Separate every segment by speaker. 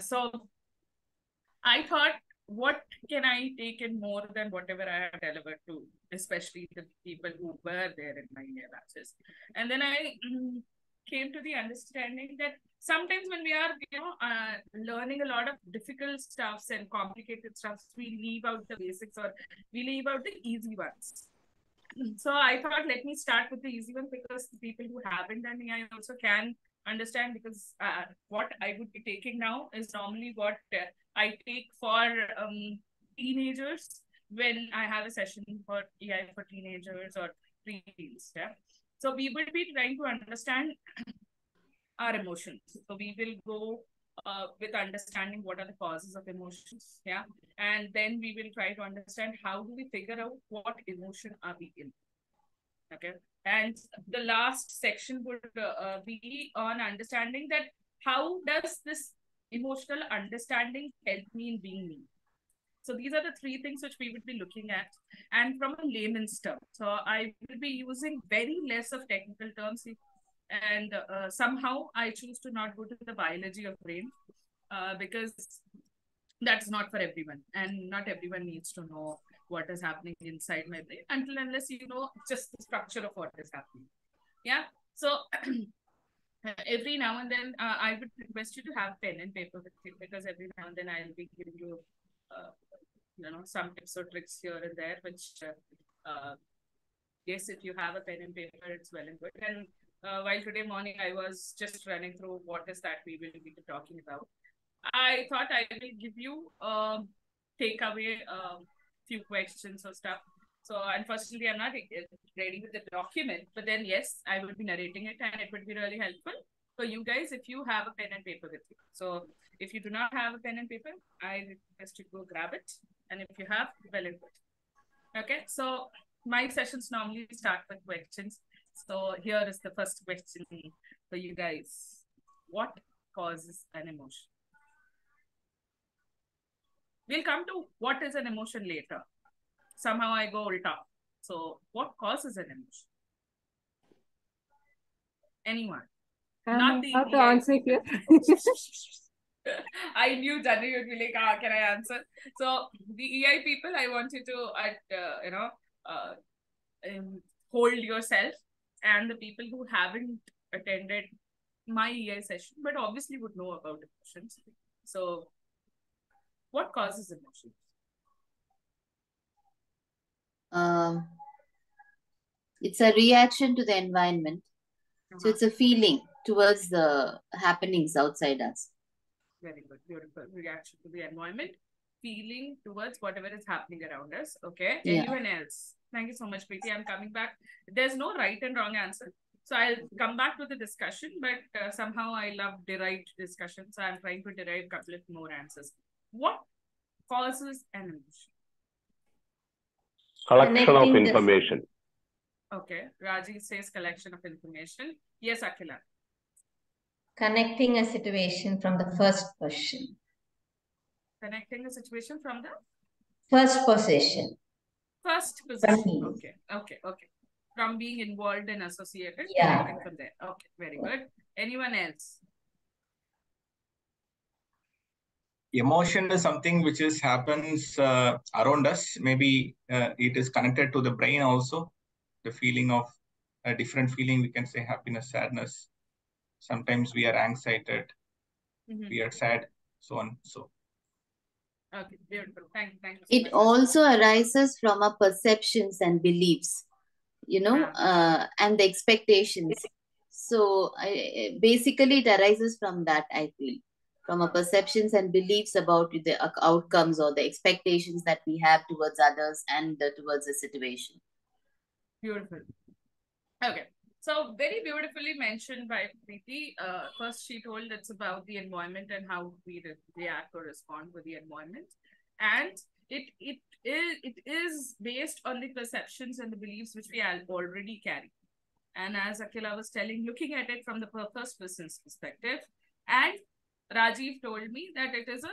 Speaker 1: So I thought, what can I take in more than whatever I have delivered to, especially the people who were there in my year batches. And then I came to the understanding that sometimes when we are, learning a lot of difficult stuffs and complicated stuffs, we leave out the basics or we leave out the easy ones. So I thought, let me start with the easy one, because the people who haven't done AI also can understand, because what I would be taking now is normally what I take for teenagers when I have a session for AI for teenagers or preteens. Yeah. So we will be trying to understand our emotions. So we will go with understanding what are the causes of emotions. Yeah. And then we will try to understand how do we figure out what emotion are we in. Okay. And the last section would be on understanding that how does this emotional understanding help me in being me. So these are the three things which we would be looking at, and from a layman's term. So I will be using very less of technical terms, and somehow I choose to not go to the biology of brain, because that's not for everyone, and not everyone needs to know what is happening inside my brain until unless you know just the structure of what is happening. Yeah. So every now and then I would request you to have pen and paper with you, because every now and then I'll be giving you some tips or tricks here and there, which yes, if you have a pen and paper, it's well and good. And while today morning I was just running through what is that we will be talking about, I thought I will give you take away a few questions or stuff. So unfortunately, I'm not ready with the document, but then yes, I will be narrating it, and it would be really helpful for you guys if you have a pen and paper with you. So if you do not have a pen and paper, I request you to go grab it, and if you have, well and good. Okay, so my sessions normally start with questions. So here is the first question for you guys. What causes an emotion? We'll come to what is an emotion later. Somehow I go ulta. So what causes an emotion? Anyone? Not the
Speaker 2: how to answer here.
Speaker 1: I knew Janu would be like, can I answer? So the EI people, I want you to, hold yourself, and the people who haven't attended my EI session, but obviously would know about emotions. So what causes emotions?
Speaker 3: It's a reaction to the environment. So it's a feeling towards the happenings outside us.
Speaker 1: Very good. Beautiful. Reaction to the environment, feeling towards whatever is happening around us. Okay. Yeah. Anyone else? Thank you so much, Preeti. I'm coming back. There's no right and wrong answer. So I'll come back to the discussion, but somehow I love derived discussion. So I'm trying to derive a couple of more answers. What causes an emotion?
Speaker 4: Collection of information.
Speaker 1: Okay. Raji says collection of information. Yes, Akhila.
Speaker 5: Connecting a situation from the first person.
Speaker 1: Connecting a situation from the
Speaker 5: first position.
Speaker 1: First position. Okay. From being involved and associated.
Speaker 5: Yeah.
Speaker 1: Connecting from there. Okay, very good. Anyone else?
Speaker 6: Emotion is something which happens around us. Maybe it is connected to the brain also. The feeling of a different feeling, we can say happiness, sadness. Sometimes we are anxiety, we are sad, so on. So.
Speaker 1: Okay, beautiful. Thank you.
Speaker 3: It also arises from our perceptions and beliefs, and the expectations. So basically, it arises from that, I feel. From our perceptions and beliefs about the outcomes or the expectations that we have towards others and towards the situation.
Speaker 1: Beautiful. Okay. So very beautifully mentioned by Preeti. First, she told it's about the environment and how we react or respond with the environment. And it is based on the perceptions and the beliefs which we already carry. And as Akhila was telling, looking at it from the first person's perspective, and Rajiv told me that it is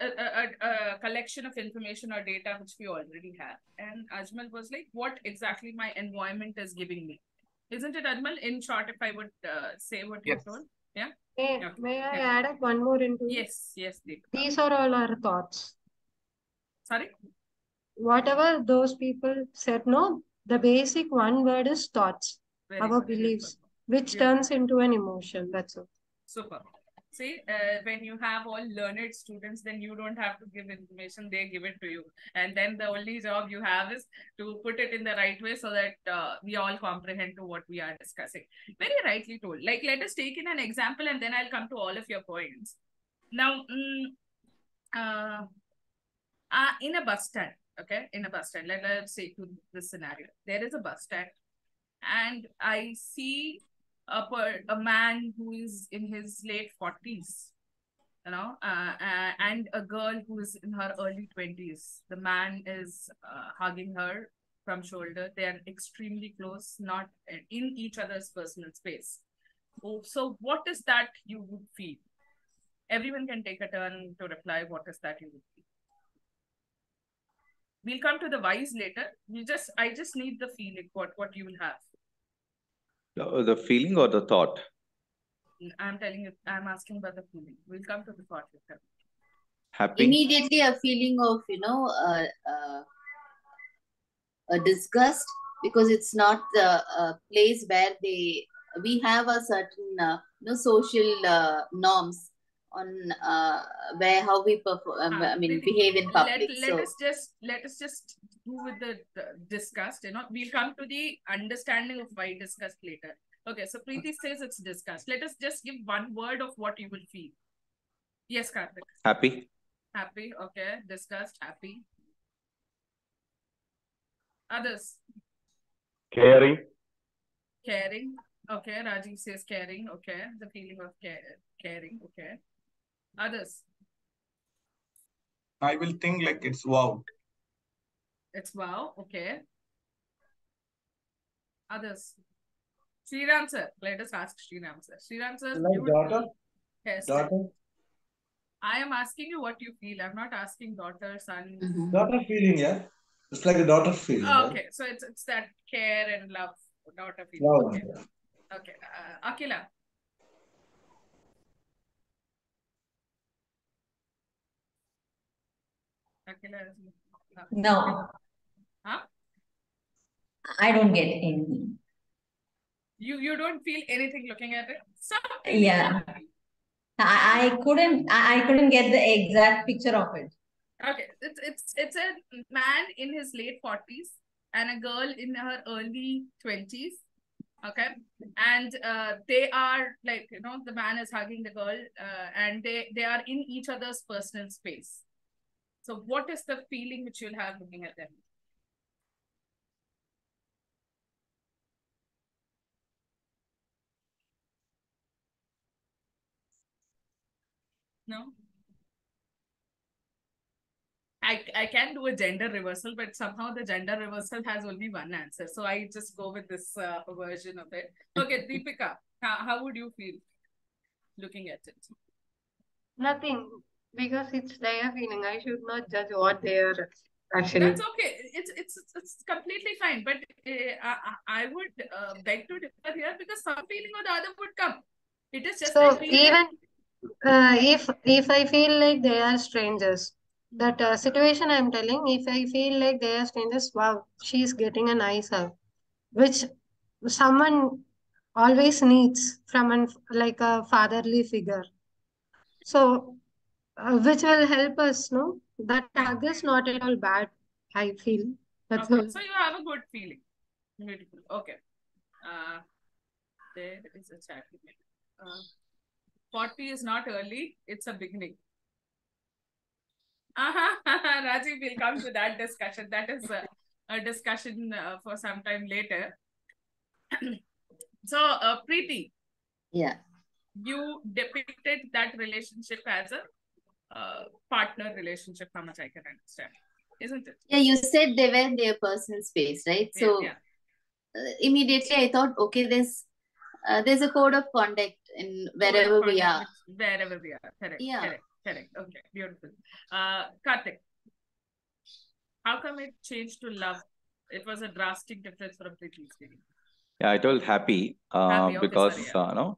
Speaker 1: a collection of information or data which we already have. And Ajmal was like, what exactly my environment is giving me. Isn't it, Ajmal? In short, if I would say what you told. Yeah. Okay.
Speaker 2: May I add up one more into it?
Speaker 1: Yes, Deepika.
Speaker 2: These are all our thoughts.
Speaker 1: Sorry?
Speaker 2: Whatever those people said, no, the basic one word is thoughts,
Speaker 1: Very
Speaker 2: our
Speaker 1: good.
Speaker 2: beliefs, which
Speaker 1: Beautiful.
Speaker 2: turns into an emotion. That's all.
Speaker 1: Super. See, when you have all learned students, then you don't have to give information, they give it to you. And then the only job you have is to put it in the right way so that we all comprehend to what we are discussing. Very rightly told. Like, let us take in an example and then I'll come to all of your points. Now, in a bus stand, okay? In a bus stand, let's say to this scenario. There is a bus stand and I see a man who is in his late 40s, and a girl who is in her early 20s. The man is hugging her from shoulder. They are extremely close, not in each other's personal space. Oh, so what is that you would feel? Everyone can take a turn to reply. What is that you would feel? We'll come to the whys later. I just need the feeling, what you will have.
Speaker 4: The feeling or the thought?
Speaker 1: I'm telling you, I'm asking about the feeling. We'll come to the thought later.
Speaker 4: Happy?
Speaker 3: Immediately a feeling of, a disgust, because it's not the place where we have a certain social norms on how we perform, behave in public.
Speaker 1: Let us just do with the disgust. We'll come to the understanding of why disgust later. Okay, so Preeti says it's disgust. Let us just give one word of what you will feel. Yes, Karthik.
Speaker 4: Happy.
Speaker 1: Happy. Okay, disgust. Happy. Others.
Speaker 7: Caring.
Speaker 1: Caring. Okay, Rajiv says caring. Okay, the feeling of caring. Okay. Others.
Speaker 6: I will think like it's wow.
Speaker 1: It's wow. Okay. Others. Sriram sir. Let us ask Sriram sir. Sriram sir.
Speaker 8: Like daughter?
Speaker 1: Yes.
Speaker 8: Daughter?
Speaker 1: I am asking you what you feel. I'm not asking daughter, son.
Speaker 8: Daughter feeling, yeah. It's like a daughter feeling.
Speaker 1: Okay,
Speaker 8: right?
Speaker 1: so it's that care and love, daughter feeling.
Speaker 8: Love,
Speaker 1: Okay.
Speaker 8: yeah.
Speaker 1: Okay. Akila. Akila is
Speaker 5: No.
Speaker 1: Huh?
Speaker 5: I don't get any.
Speaker 1: You don't feel anything looking at it?
Speaker 5: Yeah. I couldn't get the exact picture of it.
Speaker 1: Okay, it's a man in his late 40s and a girl in her early 20s. Okay, and they are like, the man is hugging the girl, and they are in each other's personal space. So what is the feeling which you'll have looking at them? No? I can do a gender reversal, but somehow the gender reversal has only one answer. So I just go with this version of it. Okay, Deepika, how would you feel looking at it?
Speaker 2: Nothing, because it's their feeling. I should not judge what they are actually.
Speaker 1: That's okay. It's completely fine. But I would beg to differ here, because some feeling or the other would come. It is just
Speaker 2: So
Speaker 1: that
Speaker 2: even if I feel like they are strangers, that situation I'm telling, if I feel like they are strangers, wow, she's getting a nice hug, which someone always needs from like a fatherly figure. So, which will help us, no? That hug is not at all bad, I feel. That's
Speaker 1: okay.
Speaker 2: all.
Speaker 1: So you have a good feeling. Beautiful. Okay. There is a chat. 40 is not early. It's a beginning. Rajiv, will come to that discussion. That is a discussion for some time later. So, Preeti.
Speaker 3: Yeah.
Speaker 1: You depicted that relationship as a partner relationship, how much I can understand. Isn't it?
Speaker 3: Yeah, you said they were in their personal space, right? So immediately I thought, okay, there's a code of conduct in wherever we are.
Speaker 1: Wherever we are. Correct.
Speaker 3: Yeah.
Speaker 1: Correct. Okay. Beautiful. Karthik, how come it changed to love? It was a drastic difference from Preeti's feeling.
Speaker 4: Yeah, I told happy,
Speaker 1: Happy, okay,
Speaker 4: because
Speaker 1: sorry,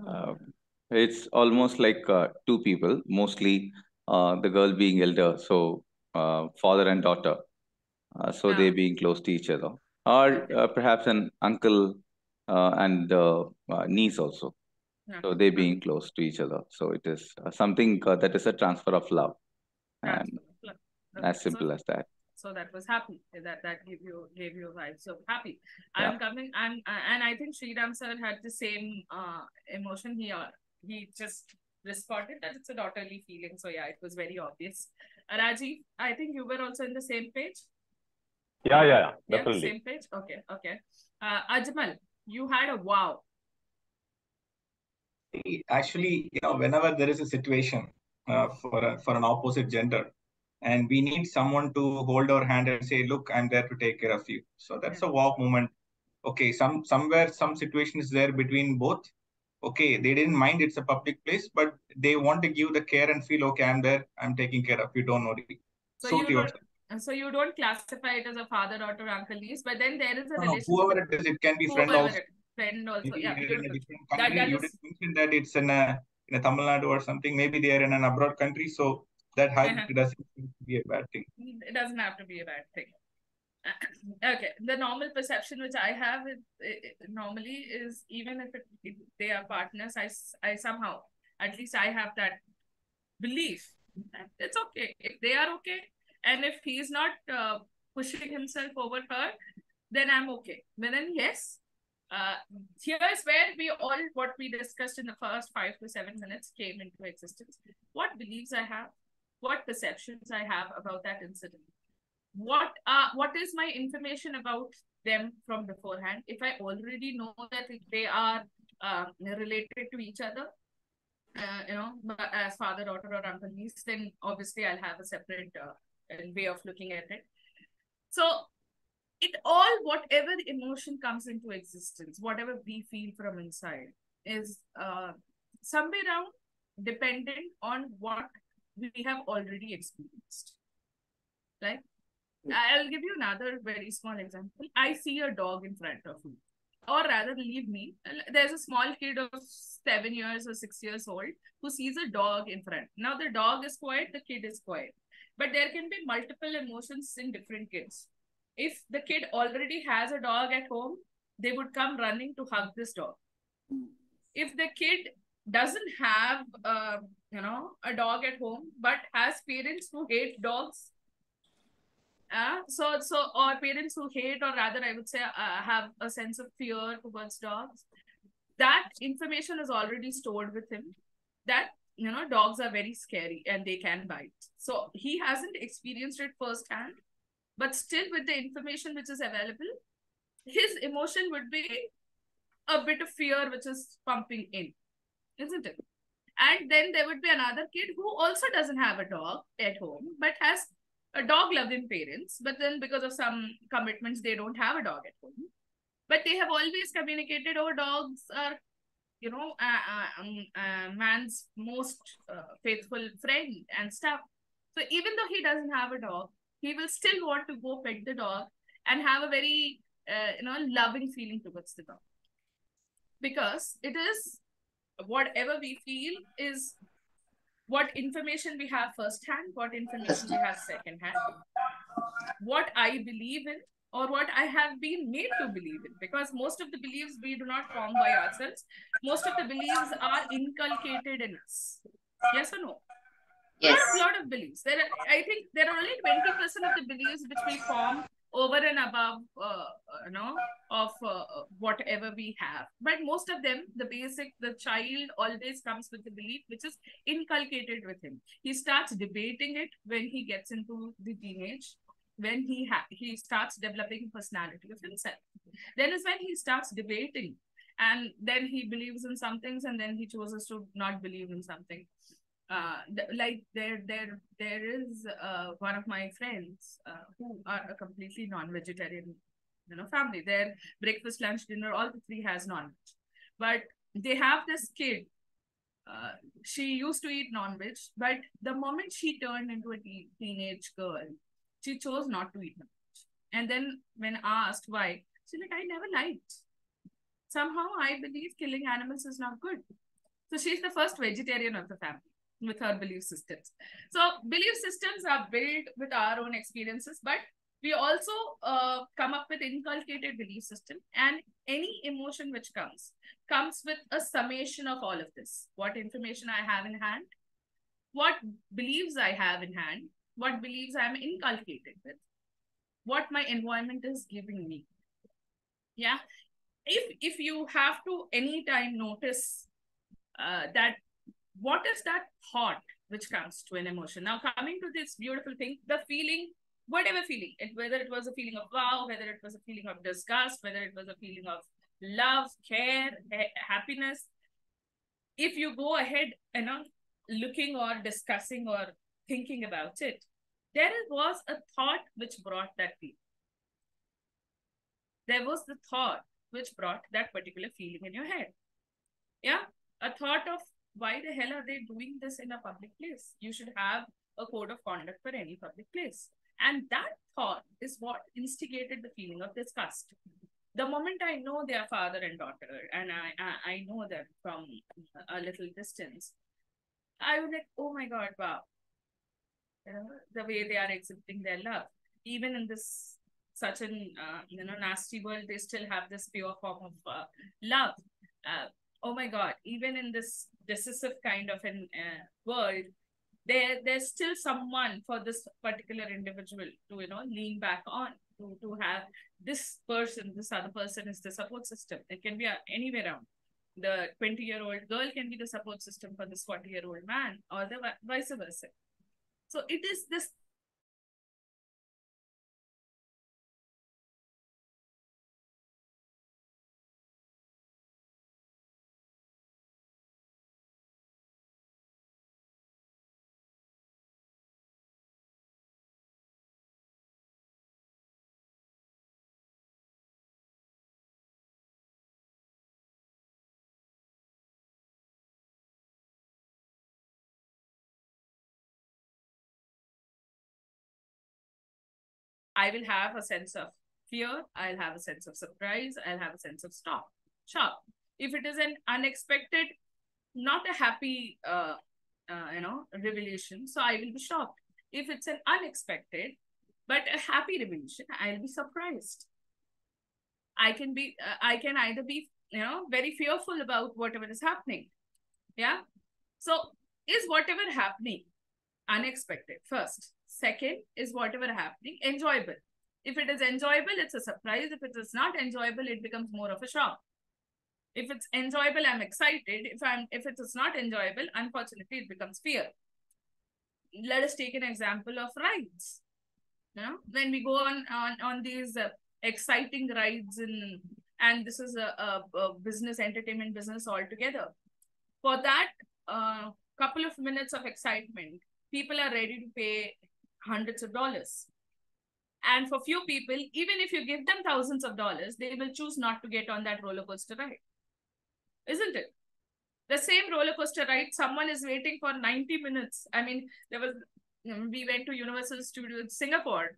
Speaker 1: yeah.
Speaker 4: It's almost like two people, mostly the girl being elder, so father and daughter, so they being close to each other, or perhaps an uncle and niece also. So they being close to each other. So it is something that is a transfer of love, and as simple as that.
Speaker 1: So that was happy. That gave you a vibe. So happy. I'm coming. And I think Sriram sir had the same emotion. He just responded that it's a daughterly feeling. So yeah, it was very obvious. Rajiv, I think you were also in the same page.
Speaker 7: Yeah, definitely.
Speaker 1: Same page. Okay. Ajmal, you had a wow.
Speaker 6: Actually, whenever there is a situation for an opposite gender, and we need someone to hold our hand and say, "Look, I'm there to take care of you." So that's a wow moment. Okay, somewhere some situation is there between both. Okay, they didn't mind it's a public place, but they want to give the care and feel, okay, I'm there, I'm taking care of you, don't worry.
Speaker 1: So you don't classify it as a father, daughter, uncle, niece, but then there is a relationship.
Speaker 6: Whoever it is, it can be friend also.
Speaker 1: Maybe
Speaker 6: yeah,
Speaker 1: you're
Speaker 6: in a different country. You didn't mention that it's in a Tamil Nadu or something. Maybe they are in an abroad country, so that doesn't be a bad thing.
Speaker 1: It doesn't have to be a bad thing. Okay, the normal perception which I have normally is, even if they are partners, I somehow, at least I have that belief that it's okay if they are okay, and if he's not pushing himself over her, then I'm okay. But then yes, here's where what we discussed in the first 5 to 7 minutes came into existence. What beliefs I have, what perceptions I have about that incident, what is my information about them from beforehand. If I already know that if they are related to each other, as father, daughter, or uncle, niece, then obviously I'll have a separate way of looking at it. So whatever emotion comes into existence, whatever we feel from inside, is somewhere around dependent on what we have already experienced. Like, I'll give you another very small example. I see a dog in front of me, or rather, leave me. There's a small kid of 7 years or 6 years old who sees a dog in front. Now, the dog is quiet, the kid is quiet. But there can be multiple emotions in different kids. If the kid already has a dog at home, they would come running to hug this dog. If the kid doesn't have, a dog at home, but has parents who hate dogs, or parents who hate, or rather I would say have a sense of fear towards dogs, that information is already stored with him, that dogs are very scary and they can bite. So he hasn't experienced it firsthand, but still, with the information which is available, his emotion would be a bit of fear which is pumping in, isn't it? And then there would be another kid who also doesn't have a dog at home, but has a dog-loving parents, but then because of some commitments, they don't have a dog at home. But they have always communicated, oh, dogs are, man's most faithful friend and stuff. So even though he doesn't have a dog, he will still want to go pet the dog and have a very, loving feeling towards the dog. Because it is, whatever we feel is what information we have firsthand, what information we have secondhand, what I believe in, or what I have been made to believe in. Because most of the beliefs we do not form by ourselves. Most of the beliefs are inculcated in us. Yes or no?
Speaker 3: Yes.
Speaker 1: Lot of beliefs. I think there are only 20% of the beliefs which we form over and above, of whatever we have. But most of them, the child always comes with the belief which is inculcated with him. He starts debating it when he gets into the teenage, when he starts developing personality of himself. Then is when he starts debating, and then he believes in some things, and then he chooses to not believe in something. Like there is one of my friends who are a completely non-vegetarian family. Their breakfast, lunch, dinner, all the three has non-veg, but they have this kid. She used to eat non-veg, but the moment she turned into a teenage girl, she chose not to eat non-veg. And then when asked why, she's like, I never liked. Somehow I believe killing animals is not good. So she's the first vegetarian of the family with her belief systems. So belief systems are built with our own experiences, but we also come up with inculcated belief system, and any emotion which comes with a summation of all of this. What information I have in hand, what beliefs I have in hand, what beliefs I'm inculcated with, what my environment is giving me. Yeah. If you have to anytime notice that what is that thought which comes to an emotion. Now coming to this beautiful thing, the feeling, whatever feeling, whether it was a feeling of wow, whether it was a feeling of disgust, whether it was a feeling of love, care, happiness, if you go ahead, looking or discussing or thinking about it, there was a thought which brought that feeling. There was the thought which brought that particular feeling in your head. Yeah, a thought of why the hell are they doing this in a public place? You should have a code of conduct for any public place. And that thought is what instigated the feeling of disgust. The moment I know they are father and daughter, and I know them from a little distance, I was like, oh my God, wow. The way they are exhibiting their love. Even in this such an nasty world, they still have this pure form of love. Oh my God, even in this decisive kind of an world, there's still someone for this particular individual to lean back on, to have this person, this other person is the support system. It can be anywhere around. The 20-year-old girl can be the support system for this 40-year-old man, or the vice versa. So it is this. I will have a sense of fear. I'll have a sense of surprise. I'll have a sense of shock. If it is an unexpected, not a happy, revelation, so I will be shocked. If it's an unexpected, but a happy revelation, I'll be surprised. I can either be, very fearful about whatever is happening. Yeah. So is whatever happening unexpected? First. Second, is whatever happening enjoyable? If it is enjoyable, it's a surprise. If it is not enjoyable, it becomes more of a shock. If it's enjoyable, I'm excited. If it is not enjoyable, unfortunately, it becomes fear. Let us take an example of rides. When we go on these exciting rides and this is a business, entertainment business altogether. For that couple of minutes of excitement, people are ready to pay hundreds of dollars. And for few people, even if you give them thousands of dollars, they will choose not to get on that roller coaster ride. Isn't it? The same roller coaster ride, someone is waiting for 90 minutes. I mean, we went to Universal Studios Singapore,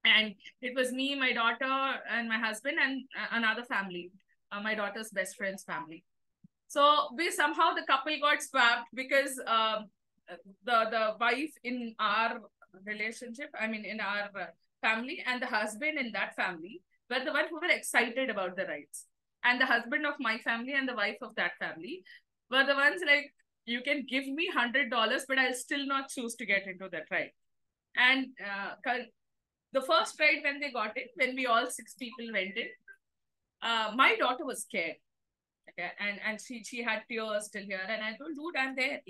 Speaker 1: and it was me, my daughter, and my husband, and another family, my daughter's best friend's family. So somehow the couple got swapped because the wife in our relationship, I mean in our family, and the husband in that family were the one who were excited about the rides. And the husband of my family and the wife of that family were the ones like, you can give me $100, but I'll still not choose to get into that ride. And the first ride when they got it, when we all 6 people went in, my daughter was scared. Okay, and she had tears still here, and I told, dude, I'm there.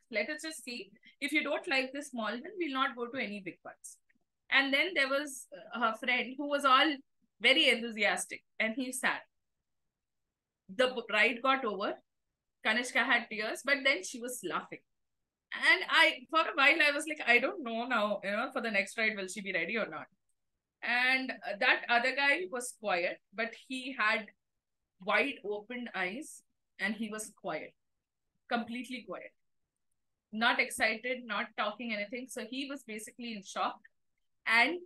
Speaker 1: Let us just see. If you don't like this small one, we'll not go to any big ones. And then there was her friend who was all very enthusiastic, and he sat. The ride got over. Kanishka had tears, but then she was laughing. And for a while, I was like, I don't know now, for the next ride, will she be ready or not? And that other guy was quiet, but he had wide open eyes, and he was quiet, completely quiet, not excited, not talking anything. So he was basically in shock. And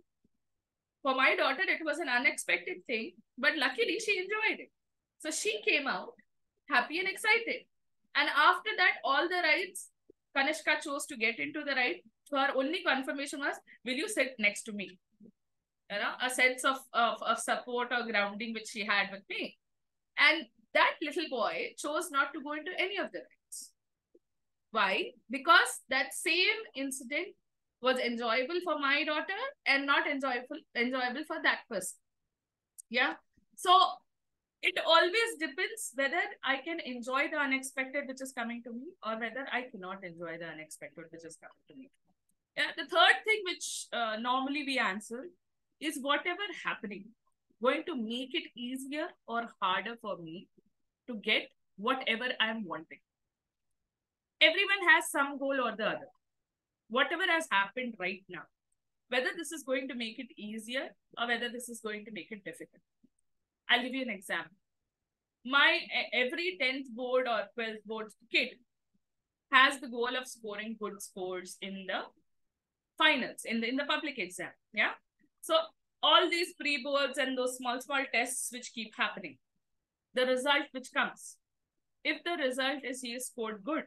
Speaker 1: for my daughter, it was an unexpected thing, but luckily she enjoyed it. So she came out happy and excited. And after that, all the rides, Kanishka chose to get into the ride. So her only confirmation was, will you sit next to me? You know, a sense of support or grounding which she had with me. And that little boy chose not to go into any of the rides. Why? Because that same incident was enjoyable for my daughter and not enjoyable for that person. Yeah. So it always depends whether I can enjoy the unexpected which is coming to me or whether I cannot enjoy the unexpected which is coming to me. Yeah. The third thing which normally we answer is whatever happening going to make it easier or harder for me to get whatever I'm wanting. Everyone has some goal or the other. Whatever has happened right now, whether this is going to make it easier or whether this is going to make it difficult. I'll give you an example. My every 10th board or 12th board kid has the goal of scoring good scores in the finals, in the public exam. Yeah. So all these pre-boards and those small tests which keep happening, the result which comes, if the result is he scored good,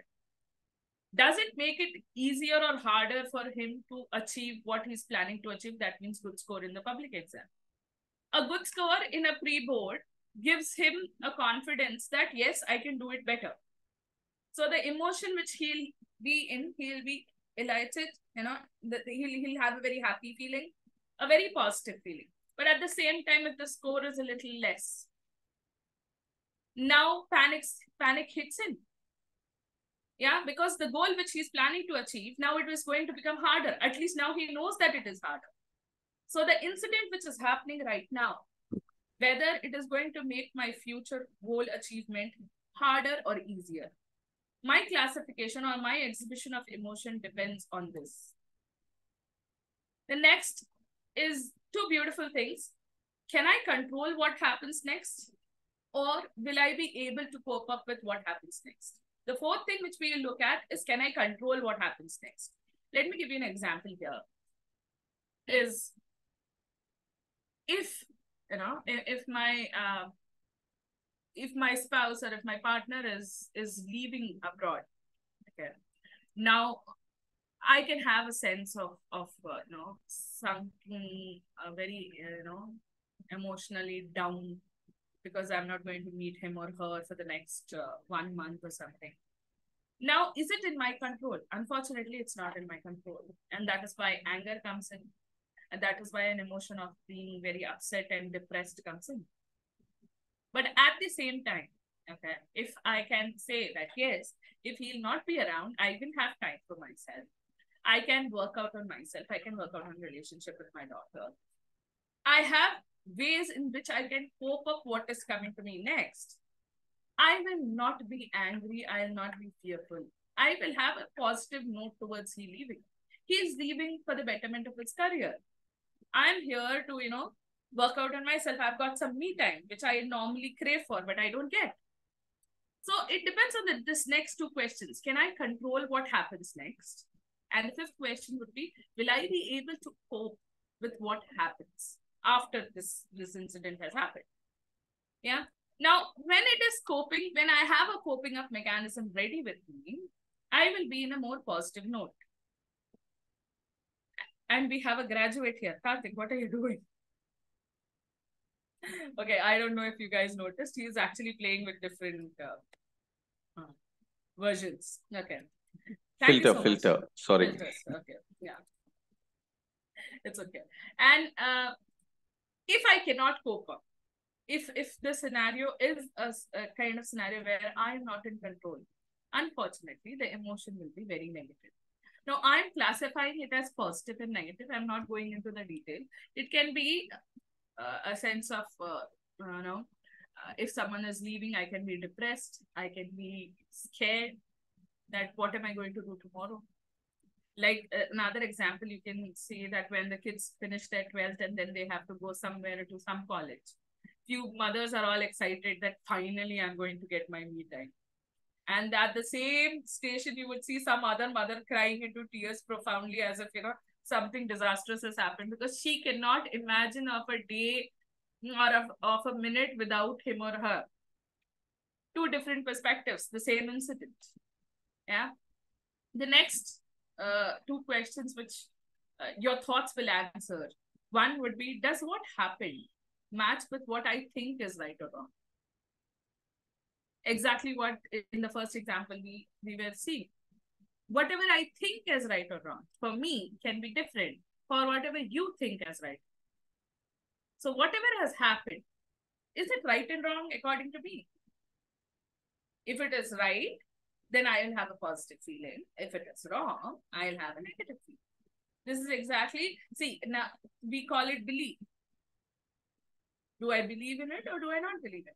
Speaker 1: does it make it easier or harder for him to achieve what he's planning to achieve? That means good score in the public exam. A good score in a pre-board gives him a confidence that, yes, I can do it better. So the emotion which he'll be elated, you know, he'll have a very happy feeling, a very positive feeling. But at the same time, if the score is a little less, now panic hits in. Yeah, because the goal which he's planning to achieve, now it is going to become harder. At least now he knows that it is harder. So the incident which is happening right now, whether it is going to make my future goal achievement harder or easier, my classification or my exhibition of emotion depends on this. The next is two beautiful things. Can I control what happens next? Or will I be able to cope up with what happens next? The fourth thing which we will look at is, can I control what happens next? Let me give you an example here. Is if, you know, if my spouse or if my partner is leaving abroad, okay, now I can have a sense of you know, something very, you know, emotionally down because I'm not going to meet him or her for the next 1 month or something. Now, is it in my control? Unfortunately, it's not in my control. And that is why anger comes in. And that is why an emotion of being very upset and depressed comes in. But at the same time, okay, if I can say that, yes, if he'll not be around, I will have time for myself. I can work out on myself. I can work out on relationship with my daughter. I have ways in which I can cope up what is coming to me next. I will not be angry. I will not be fearful. I will have a positive note towards he leaving. He is leaving for the betterment of his career. I'm here to, you know, work out on myself. I've got some me time, which I normally crave for, but I don't get. So it depends on this next two questions. Can I control what happens next? And the fifth question would be, will I be able to cope with what happens after this incident has happened? Yeah. Now, when it is coping, when I have a coping up mechanism ready with me, I will be in a more positive note. And we have a graduate here. Karthik, what are you doing? Okay, I don't know if you guys noticed. He is actually playing with different versions. Okay. Thank you so
Speaker 4: filter.
Speaker 1: much.
Speaker 4: Sorry.
Speaker 1: Filters. Okay. Yeah. It's okay. And if I cannot cope up, if the scenario is a kind of scenario where I am not in control, unfortunately, the emotion will be very negative. Now, I'm classifying it as positive and negative. I'm not going into the detail. It can be a sense of, you know, if someone is leaving, I can be depressed. I can be scared that what am I going to do tomorrow? Like another example, you can see that when the kids finish their 12th and then they have to go somewhere to some college. Few mothers are all excited that finally I'm going to get my me time. And at the same station, you would see some other mother crying into tears profoundly as if, you know, something disastrous has happened because she cannot imagine of a day or of a minute without him or her. Two different perspectives, the same incident. Yeah. The next two questions which your thoughts will answer. One would be, does what happened match with what I think is right or wrong? Exactly what in the first example we were seeing. Whatever I think is right or wrong for me can be different for whatever you think is right. So whatever has happened, is it right and wrong according to me? If it is right, then I will have a positive feeling. If it is wrong, I'll have a negative feeling. This is exactly, see, now we call it belief. Do I believe in it or do I not believe it?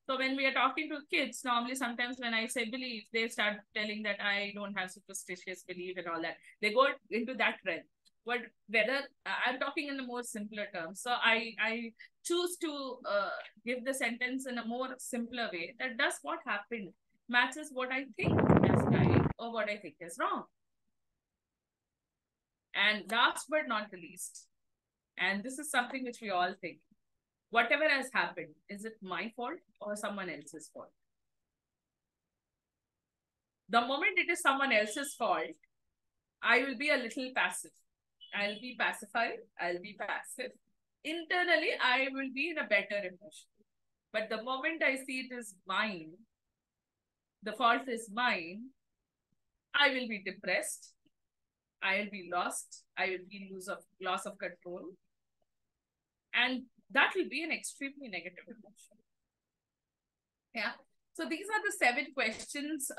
Speaker 1: So when we are talking to kids, normally sometimes when I say belief, they start telling that I don't have superstitious belief and all that. They go into that realm. But whether I'm talking in the more simpler terms. So I choose to give the sentence in a more simpler way. That does what happened matches what I think is right or what I think is wrong. And last but not the least, and this is something which we all think, whatever has happened, is it my fault or someone else's fault? The moment it is someone else's fault, I will be a little passive. I'll be pacified. I'll be passive. Internally, I will be in a better emotion. But the moment I see it is mine, the fault is mine, I will be depressed. I will be lost. I will be loss of control. And that will be an extremely negative emotion. Yeah. So these are the 7 questions.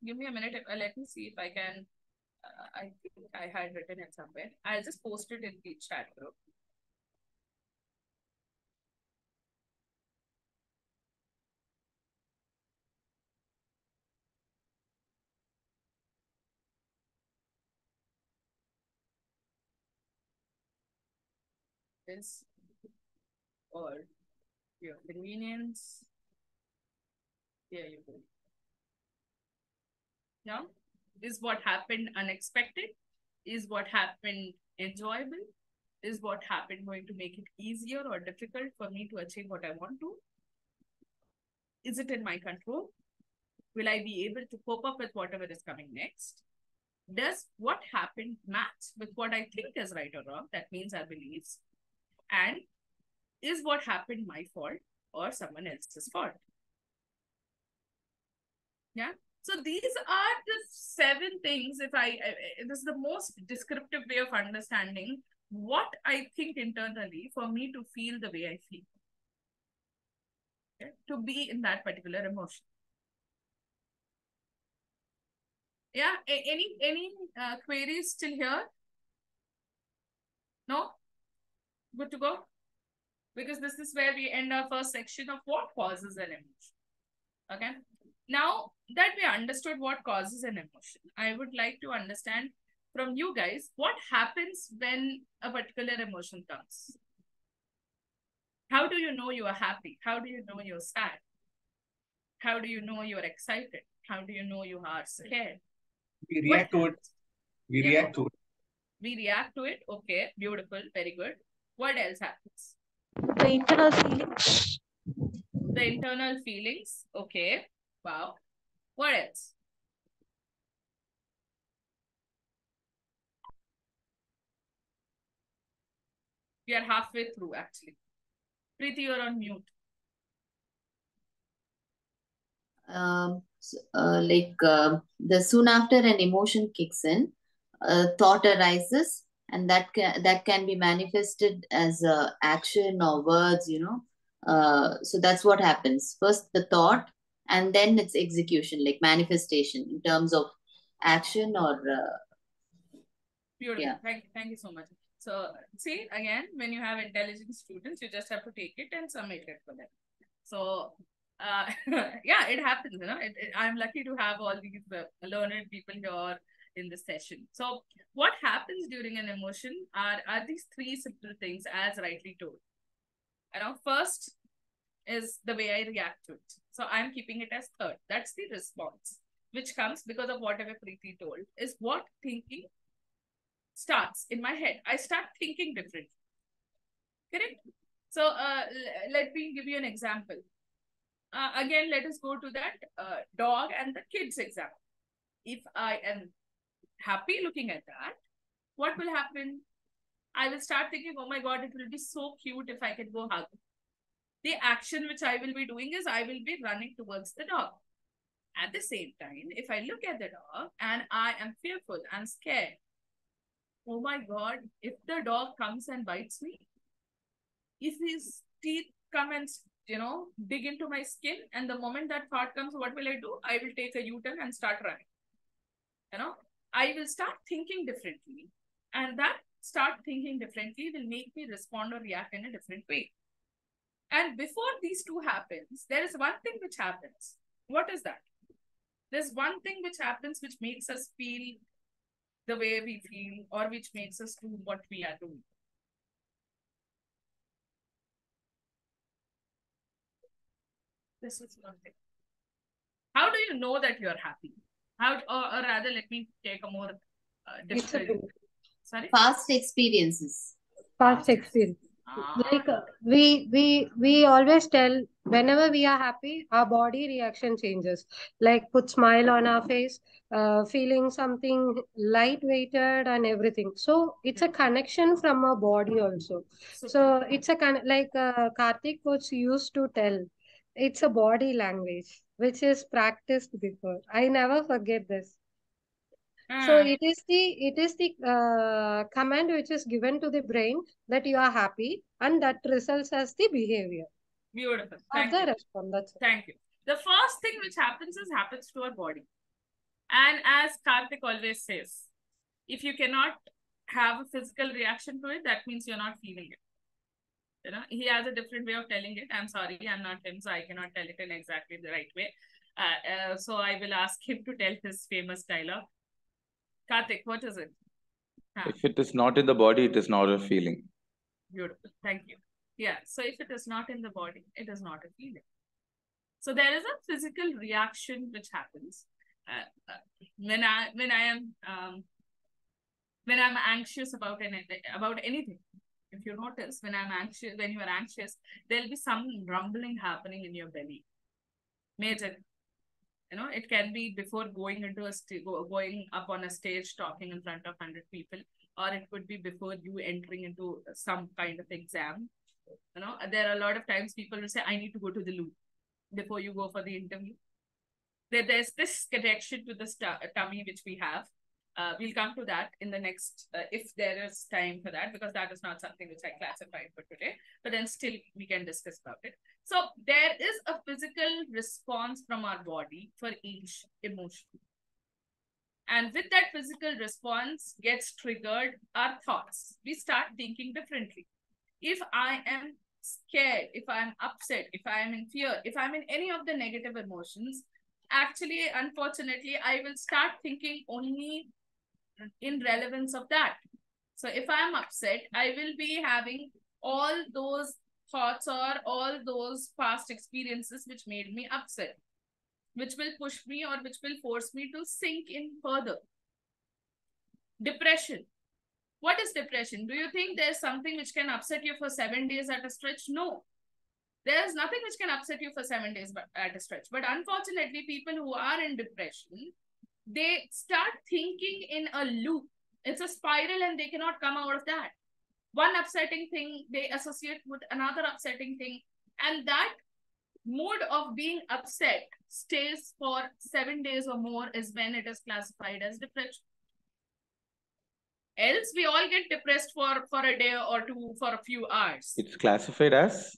Speaker 1: Give me a minute. Let me see if I can. I think I had written it somewhere. I'll just post it in the chat group. This or your convenience. Here you go. Now, is what happened unexpected? Is what happened enjoyable? Is what happened going to make it easier or difficult for me to achieve what I want to? Is it in my control? Will I be able to cope up with whatever is coming next? Does what happened match with what I think is right or wrong? That means our beliefs. And is what happened my fault or someone else's fault? Yeah. So these are the 7 things. This is the most descriptive way of understanding what I think internally for me to feel the way I feel. Okay? To be in that particular emotion. Yeah. Any queries still here? No? Good to go? Because this is where we end our first section of what causes an emotion. Okay. Now that we understood what causes an emotion, I would like to understand from you guys what happens when a particular emotion comes. How do you know you are happy? How do you know you're sad? How do you know you're excited? How do you know you are scared?
Speaker 6: We react to it. We react to it.
Speaker 1: We react to it. Okay, beautiful, very good. What else happens?
Speaker 9: The internal feelings.
Speaker 1: The internal feelings. Okay, wow. What else? We are halfway through, actually. Preeti, you're on mute.
Speaker 3: The soon after an emotion kicks in, thought arises, and that can be manifested as action or words. So that's what happens. First the thought, and then its execution, like manifestation in terms of action or.
Speaker 1: Beautiful.
Speaker 3: Yeah.
Speaker 1: Thank you so much. So see, again, when you have intelligent students, you just have to take it and submit it for them. So yeah, it happens. I'm lucky to have all these learned people here in this session. So what happens during an emotion are these 3 simple things as rightly told. First is the way I react to it. So I'm keeping it as third. That's the response, which comes because of whatever Preeti told, is what thinking starts in my head. I start thinking differently. Correct? So let me give you an example. again, let us go to that dog and the kids example. If I am happy looking at that, what will happen? I will start thinking, oh my God, it will be so cute if I can go hug. The action which I will be doing is I will be running towards the dog. At the same time, if I look at the dog and I am fearful and scared, oh my God, if the dog comes and bites me, if his teeth come and, dig into my skin, and the moment that thought comes, what will I do? I will take a U-turn and start running. I will start thinking differently. And that start thinking differently will make me respond or react in a different way. And before these two happens, there is one thing which happens. What is that? There's one thing which happens which makes us feel the way we feel, or which makes us do what we are doing. This is one thing. How do you know that you're happy? Or rather, let me take a more different. Sorry?
Speaker 3: Past experiences.
Speaker 2: Past experience. Like we always tell, whenever we are happy, our body reaction changes. Like put smile on our face, feeling something lightweighted and everything. So it's a connection from our body also. So it's a kind like Karthik was used to tell. It's a body language which is practiced before. I never forget this. So it is the command which is given to the brain that you are happy, and that results as the behavior.
Speaker 1: Beautiful. Thank you. Thank you. The first thing which happens to our body. And as Karthik always says, if you cannot have a physical reaction to it, that means you're not feeling it. He has a different way of telling it. I'm sorry, I'm not him, so I cannot tell it in exactly the right way. So I will ask him to tell his famous dialogue. Karthik, what is it?
Speaker 4: If it is not in the body, it is not a feeling.
Speaker 1: Beautiful. Thank you. Yeah. So if it is not in the body, it is not a feeling. So there is a physical reaction which happens when I'm anxious about anything. If you notice, when you are anxious, there'll be some rumbling happening in your belly. Major. It can be before going into going up on a stage talking in front of 100 people, or it could be before you entering into some kind of exam. There are a lot of times people will say, I need to go to the loo before you go for the interview. There's this connection to the tummy which we have. We'll come to that in the next, if there is time for that, because that is not something which I classified for today, but then still we can discuss about it. So there is a physical response from our body for each emotion. And with that physical response gets triggered our thoughts. We start thinking differently. If I am scared, if I'm upset, if I am in fear, if I'm in any of the negative emotions, actually, unfortunately, I will start thinking only in relevance of that. So if I'm upset, I will be having all those thoughts or all those past experiences which made me upset, which will push me or which will force me to sink in further. Depression. What is depression? Do you think there's something which can upset you for 7 days at a stretch? No. There's nothing which can upset you for 7 days at a stretch. But unfortunately, people who are in depression, they start thinking in a loop. It's a spiral and they cannot come out of that. One upsetting thing they associate with another upsetting thing. And that mood of being upset stays for 7 days or more is when it is classified as depression. Else, we all get depressed for a day or two, for a few hours.
Speaker 4: It's classified as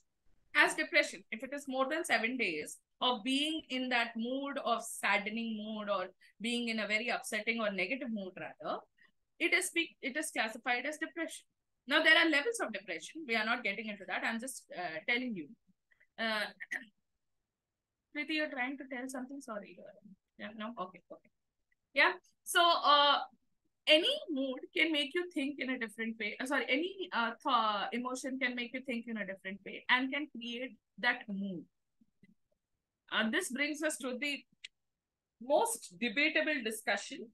Speaker 1: depression. If it is more than 7 days of being in that mood of saddening mood or being in a very upsetting or negative mood rather, it is classified as depression. Now, there are levels of depression. We are not getting into that. I'm just telling you. Preeti, you're trying to tell something? Sorry. Yeah, no? Okay. Yeah. So, any mood can make you think in a different way. Any emotion can make you think in a different way and can create that mood. This brings us to the most debatable discussion: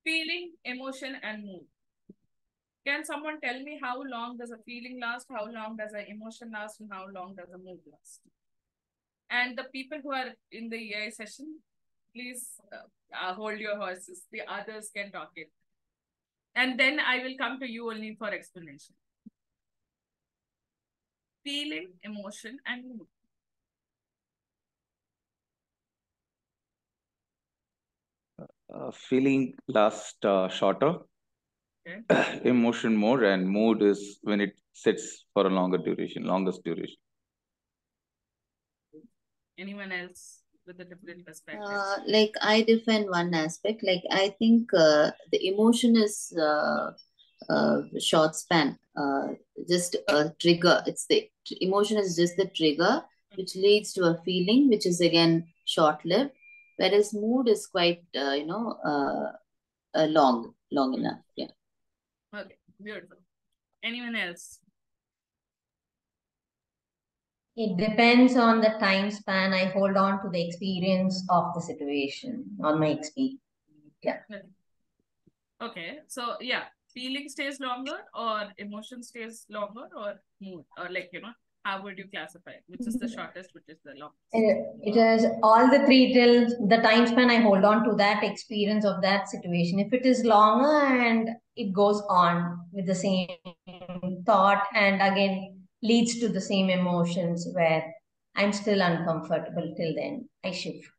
Speaker 1: feeling, emotion, and mood. Can someone tell me how long does a feeling last, how long does an emotion last, and how long does a mood last? And the people who are in the EI session, please hold your horses. The others can talk it. And then I will come to you only for explanation. Feeling, emotion, and mood.
Speaker 4: Feeling lasts shorter,
Speaker 1: okay.
Speaker 4: Emotion more, and mood is when it sits for a longer duration, longest duration.
Speaker 1: Anyone else with a different perspective?
Speaker 3: Like I define one aspect. Like I think the emotion is short span. Just a trigger. It's the emotion is just the trigger which leads to a feeling, which is again short lived. Whereas mood is quite long enough. Yeah.
Speaker 1: Okay, beautiful. Anyone else?
Speaker 5: It depends on the time span I hold on to the experience of the situation, on my experience. Yeah.
Speaker 1: Okay, so yeah, feeling stays longer, or emotion stays longer, or mood, or like, how would you classify it? Which is the shortest, which is the longest?
Speaker 5: It is all the three till the time span I hold on to that experience of that situation. If it is longer and it goes on with the same thought and again leads to the same emotions where I'm still uncomfortable till then, I shift.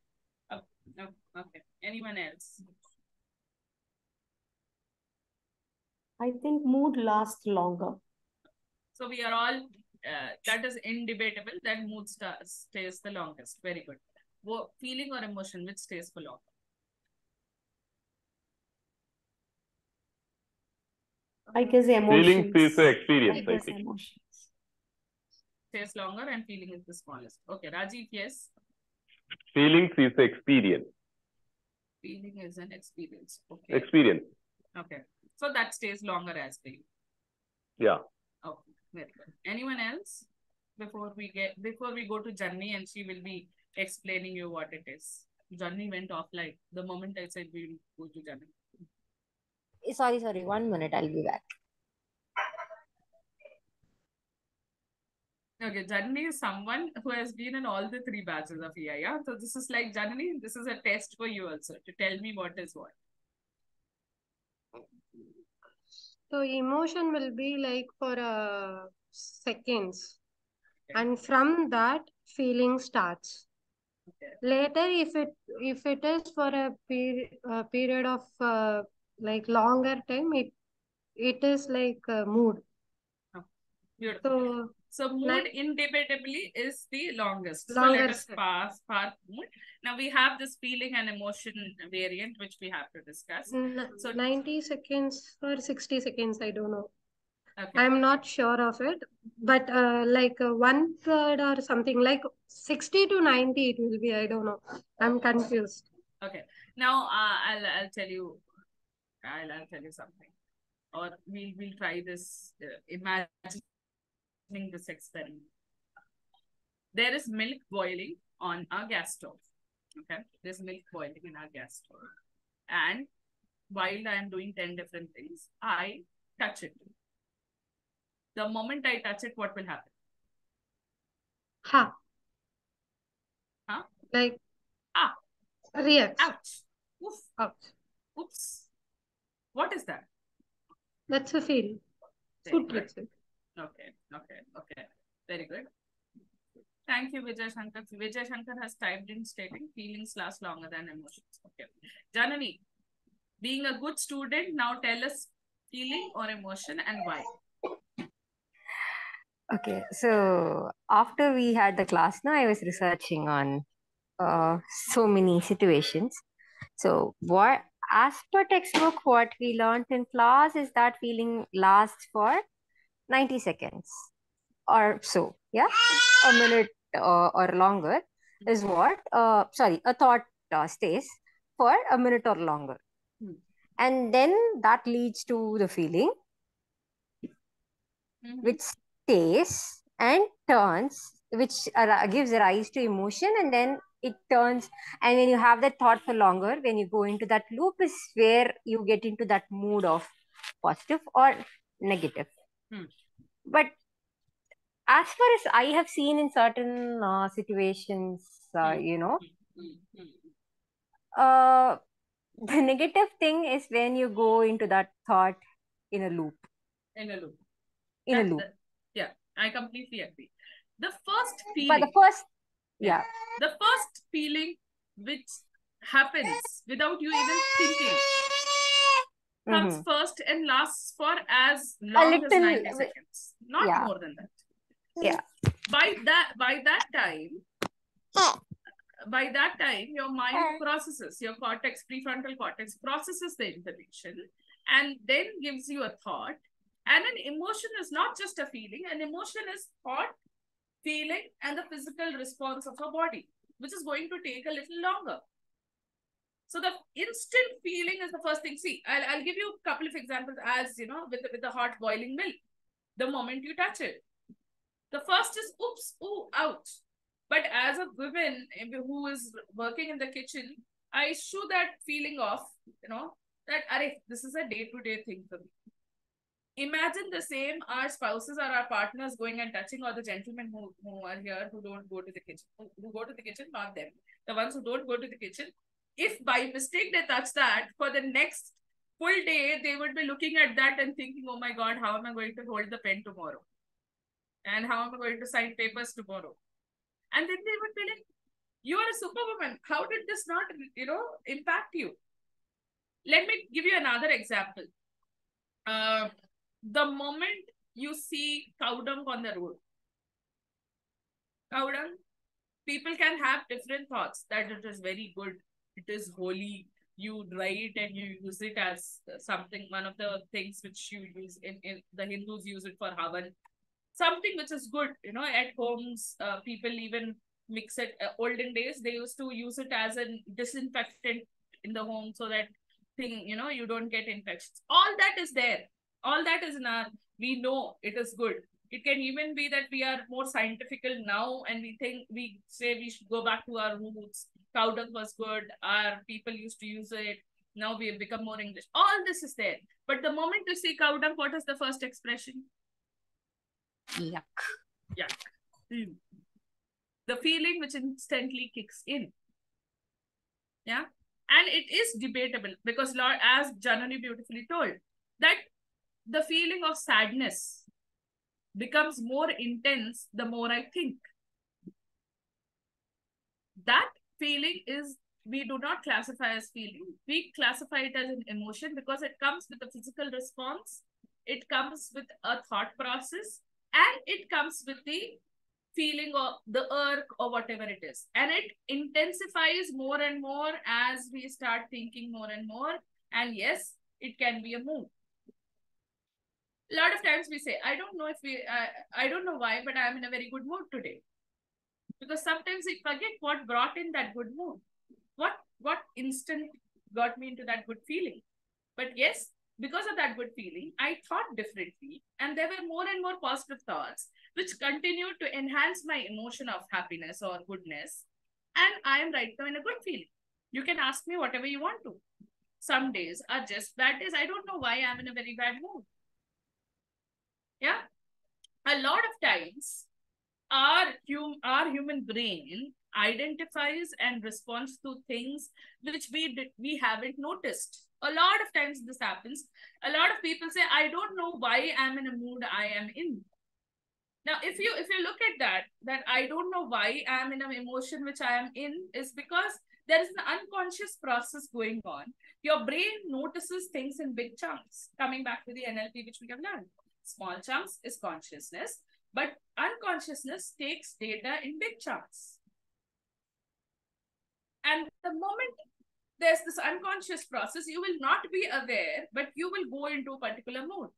Speaker 1: Okay. Anyone else?
Speaker 9: I think mood lasts longer.
Speaker 1: So we are all, that is indebatable, that mood stays the longest. Very good. Feeling or emotion, which stays for longer?
Speaker 9: I guess emotions.
Speaker 7: Feeling is the experience, I think.
Speaker 9: Emotions.
Speaker 1: Stays longer and feeling is the smallest. Okay, Rajiv, yes?
Speaker 7: Feelings is the experience.
Speaker 1: Feeling is an experience. Okay.
Speaker 7: Experience.
Speaker 1: Okay. So that stays longer as well.
Speaker 7: Yeah.
Speaker 1: Okay, very good. Anyone else? Before we go to Janni, and she will be explaining you what it is. Janni went offline the moment I said we will go to Janni.
Speaker 10: Sorry. 1 minute. I'll be back.
Speaker 1: Okay, Janani is someone who has been in all the 3 batches of EI. Yeah? So this is like, Janani, this is a test for you also to tell me what is what.
Speaker 2: So emotion will be like for seconds. Okay. And from that, feeling starts. Okay. Later, if it is for a period of like longer time, it is like a mood.
Speaker 1: Oh, beautiful. So mood indebatably is the longest. So let us pass mood. Now we have this feeling and emotion variant, which we have to discuss.
Speaker 2: So 90 seconds or 60 seconds, I don't know.
Speaker 1: Okay.
Speaker 2: I'm not sure of it, but like 1/3 or something like 60 to 90 it will be. I don't know. I'm confused.
Speaker 1: Okay. Now I'll tell you. I'll tell you something, or we'll try this. Imagining this experiment. There is milk boiling on our gas stove. Okay, there's milk boiling in our gas stove, and while I'm doing 10 different things, I touch it. The moment I touch it, what will happen?
Speaker 2: Huh? Like reacts.
Speaker 1: Ouch. Oof.
Speaker 2: Ouch.
Speaker 1: Oops. What is that?
Speaker 2: That's a feeling. Food friction.
Speaker 1: Okay. Very good. Thank you, Vijay Shankar. Vijay Shankar has typed in stating feelings last longer than emotions. Okay. Janani, being a good student, now tell us feeling or emotion and why.
Speaker 10: Okay, so after we had the class, now I was researching on so many situations. So what, as per textbook, what we learned in class is that feeling lasts for 90 seconds or so. Yeah, a minute or longer is what. Sorry, a thought stays for a minute or longer, and then that leads to the feeling, which stays and turns, which gives rise to emotion, and then it turns, and when you have that thought for longer, when you go into that loop is where you get into that mood of positive or negative. But as far as I have seen in certain situations, the negative thing is when you go into that thought in a loop.
Speaker 1: Yeah, I completely agree. The first feeling.
Speaker 10: But the first, yeah.
Speaker 1: The first feeling which happens without you even thinking comes first and lasts for as long as 90 seconds. Not more than that.
Speaker 10: Yeah.
Speaker 1: By that time, your mind processes, your prefrontal cortex processes the information and then gives you a thought. And an emotion is not just a feeling. An emotion is thought, feeling, and the physical response of a body, which is going to take a little longer. So the instant feeling is the first thing. See, I'll give you a couple of examples as, with the hot boiling milk. The moment you touch it, the first is, oops, ooh, ouch. But as a woman who is working in the kitchen, I shoo that feeling off, that, this is a day-to-day thing for me. Imagine the same, our spouses or our partners going and touching, or the gentlemen who are here who don't go to the kitchen, who go to the kitchen, not them. The ones who don't go to the kitchen, if by mistake they touch that, for the next full day, they would be looking at that and thinking, oh my God, how am I going to hold the pen tomorrow? And how am I going to sign papers tomorrow? And then they would be like, you are a superwoman. How did this not, impact you? Let me give you another example. The moment you see cow dung on the road, cow dung, people can have different thoughts that it is very good, it is holy, you dry it and you use it as something, one of the things which you use in the Hindus use it for Havan, something which is good, at homes, people even mix it. Olden days, they used to use it as a disinfectant in the home so that you don't get infections. All that is there. All that is in our, we know it is good. It can even be that we are more scientifical now and we say we should go back to our roots. Cow dung was good. Our people used to use it. Now we have become more English. All this is there. But the moment you see cow dung, what is the first expression?
Speaker 10: Yuck.
Speaker 1: Yuck. The feeling which instantly kicks in. Yeah. And it is debatable because, as Janani beautifully told, that the feeling of sadness becomes more intense the more I think. That feeling is, we do not classify as feeling. We classify it as an emotion because it comes with a physical response. It comes with a thought process and it comes with the feeling of the irk or whatever it is. And it intensifies more and more as we start thinking more and more. And yes, it can be a mood. A lot of times we say, I don't know why, but I'm in a very good mood today. Because sometimes we forget what brought in that good mood. What instant got me into that good feeling. But yes, because of that good feeling, I thought differently. And there were more and more positive thoughts, which continued to enhance my emotion of happiness or goodness. And I am right now in a good feeling. You can ask me whatever you want to. Some days are just bad days. I don't know why I'm in a very bad mood. Yeah. A lot of times, our human brain identifies and responds to things which we haven't noticed. A lot of times this happens. A lot of people say, I don't know why I'm in a mood I am in. Now, if you look at that I don't know why I'm in an emotion which I am in, is because there is an unconscious process going on. Your brain notices things in big chunks. Coming back to the NLP, which we have learned. Small chunks is consciousness, but unconsciousness takes data in big chunks. And the moment there's this unconscious process, you will not be aware, but you will go into a particular mood.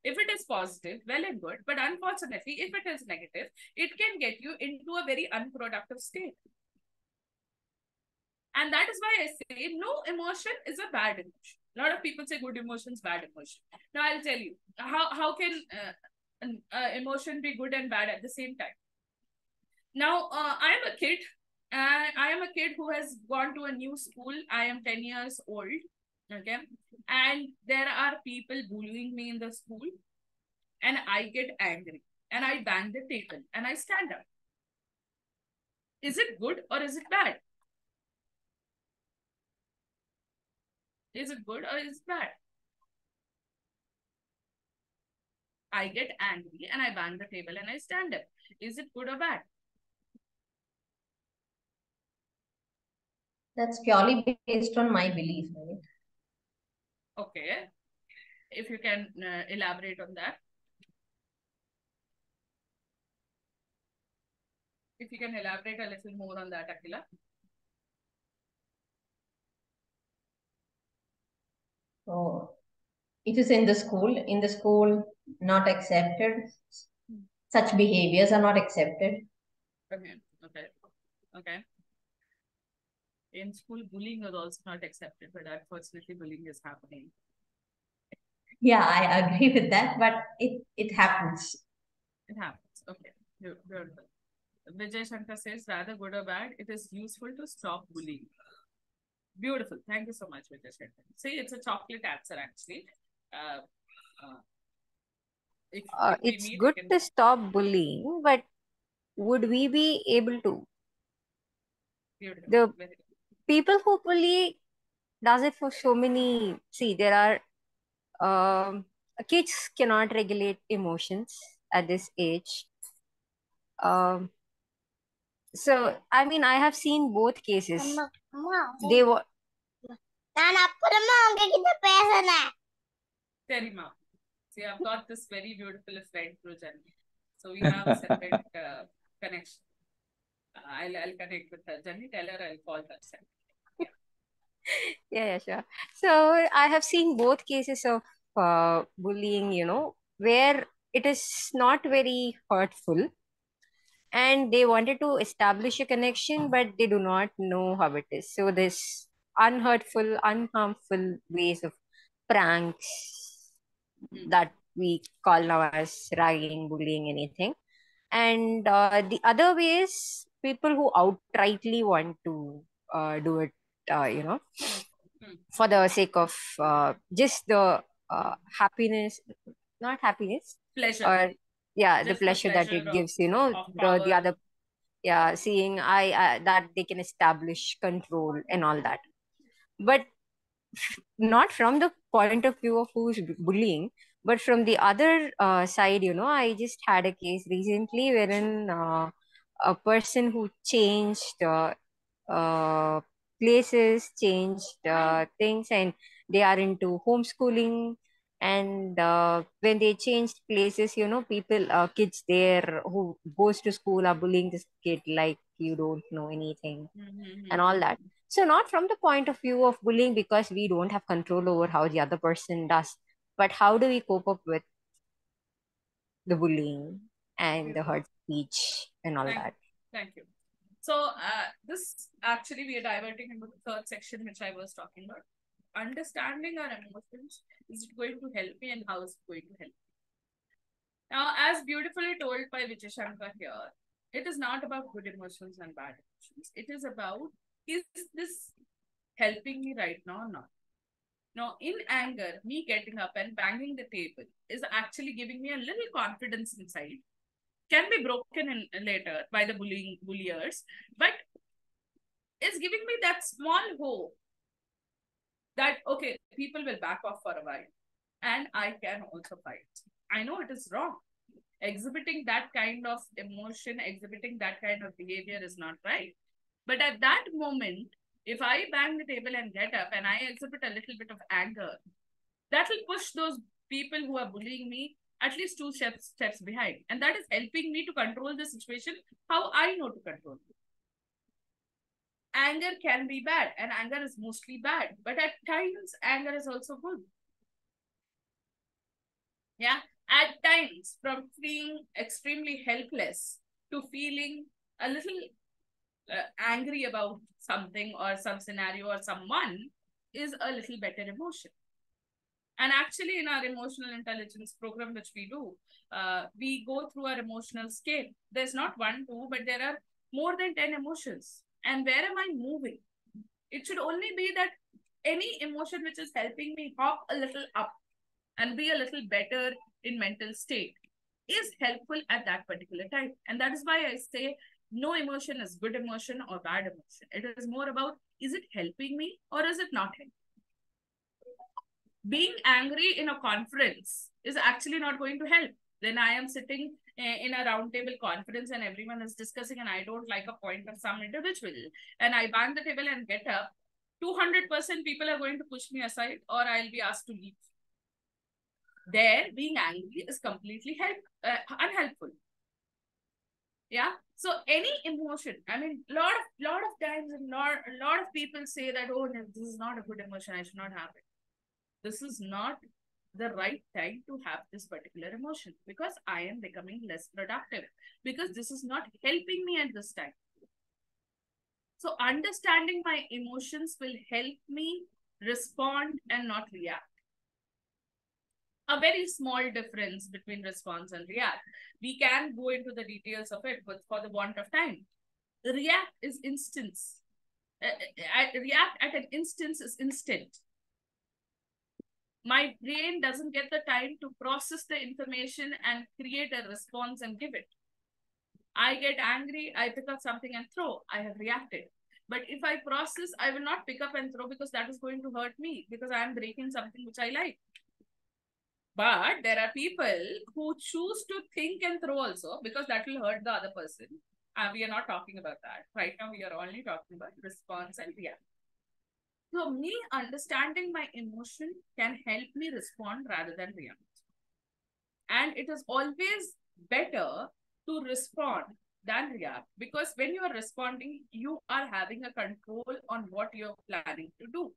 Speaker 1: If it is positive, well and good, but unfortunately, if it is negative, it can get you into a very unproductive state. And that is why I say no emotion is a bad emotion. A lot of people say good emotions, bad emotion. Now I'll tell you, how can emotion be good and bad at the same time? Now, I am a kid. I am a kid who has gone to a new school. I am 10 years old. Okay. And there are people bullying me in the school. And I get angry. and I bang the table and I stand up. Is it good or is it bad? Is it good or is it bad? I get angry and I bang the table and I stand up. Is it good or bad?
Speaker 5: That's purely based on my belief, right?
Speaker 1: Okay. If you can elaborate on that. If you can elaborate a little more on that, Akila.
Speaker 5: So it is in the school. In the school, not accepted. Such behaviors are not accepted.
Speaker 1: Okay. Okay. Okay. In school, bullying is also not accepted, but unfortunately, bullying is happening.
Speaker 5: Yeah, I agree with that, but it happens.
Speaker 1: It happens. Okay. Beautiful. Vijay Shankar says, rather good or bad, it is useful to stop bullying. Beautiful. Thank you so much, Vijay Shankar. See, it's a chocolate answer, actually. If we
Speaker 10: It's
Speaker 1: meet
Speaker 10: good
Speaker 1: again.
Speaker 10: to stop bullying, but would we be able to?
Speaker 1: Beautiful.
Speaker 10: The people who bully does it for so many. See, there are kids cannot regulate emotions at this age. So I mean, I have seen both cases. They were.
Speaker 1: Terima. See, I've got this very beautiful friend through Janvi. So we have a separate connection. I'll connect with her. Janvi, tell her I'll call her.
Speaker 10: Yeah, sure. So I have seen both cases of bullying, where it is not very hurtful and they wanted to establish a connection, but they do not know how it is. So this unhurtful, unharmful ways of pranks that we call now as ragging, bullying, anything. And the other ways, people who outrightly want to do it, for the sake of just the happiness, not happiness,
Speaker 1: pleasure,
Speaker 10: or yeah,
Speaker 1: just
Speaker 10: the pleasure that it gives, the other, yeah, seeing I that they can establish control and all that, but not from the point of view of who's bullying, but from the other side. I just had a case recently wherein a person who changed uh, places, changed things, and they are into homeschooling. And when they changed places, people, kids there who goes to school are bullying this kid like you don't know anything and all that. So not from the point of view of bullying, because we don't have control over how the other person does, but how do we cope up with the bullying and the hurt speech and all that.
Speaker 1: Thank you. So this actually we are diverting into the third section, which I was talking about. Understanding our emotions, is it going to help me and how is it going to help me? Now, as beautifully told by Vijay Shankar here, it is not about good emotions and bad emotions. It is about, is this helping me right now or not? Now, in anger, me getting up and banging the table is actually giving me a little confidence inside. Can be broken in later by the bulliers, but it's giving me that small hope that, okay, people will back off for a while and I can also fight. I know it is wrong. Exhibiting that kind of emotion, exhibiting that kind of behavior is not right. But at that moment, if I bang the table and get up and I exhibit a little bit of anger, that will push those people who are bullying me at least two steps behind. And that is helping me to control the situation how I know to control it. Anger can be bad, and anger is mostly bad, but at times anger is also good. Yeah, at times from feeling extremely helpless to feeling a little angry about something or some scenario or someone is a little better emotion. And actually, in our emotional intelligence program, which we do, we go through our emotional scale. There's not one, two, but there are more than 10 emotions. And where am I moving? It should only be that any emotion which is helping me hop a little up and be a little better in mental state. is helpful at that particular time. And that is why I say no emotion is good emotion or bad emotion. It is more about, is it helping me or is it not helping? Being angry in a conference is actually not going to help. Then I am sitting in a roundtable conference and everyone is discussing and I don't like a point of some individual and I bang the table and get up, 200% people are going to push me aside or I'll be asked to leave. There, being angry is completely unhelpful. Yeah. So any emotion, I mean, lot of times, a lot of people say that, oh, no, this is not a good emotion, I should not have it. This is not the right time to have this particular emotion because I am becoming less productive because this is not helping me at this time. So understanding my emotions will help me respond and not react. A very small difference between response and react. We can go into the details of it, but for the want of time. React is instance. React at an instance is instant. My brain doesn't get the time to process the information and create a response and give it. I get angry, I pick up something and throw. I have reacted. But if I process, I will not pick up and throw because that is going to hurt me because I am breaking something which I like. But there are people who choose to think and throw also because that will hurt the other person. We are not talking about that. Right now, we are only talking about response and react. So me understanding my emotion can help me respond rather than react. And it is always better to respond than react because when you are responding, you are having a control on what you're planning to do.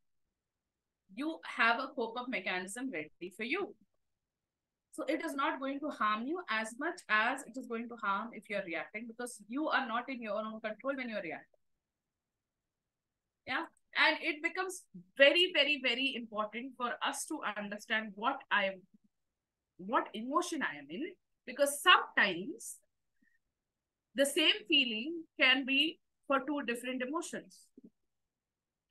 Speaker 1: You have a cope-up mechanism ready for you. So it is not going to harm you as much as it is going to harm if you're reacting because you are not in your own control when you're reacting. Yeah. And it becomes very, very, very important for us to understand what emotion I am in, because sometimes the same feeling can be for two different emotions.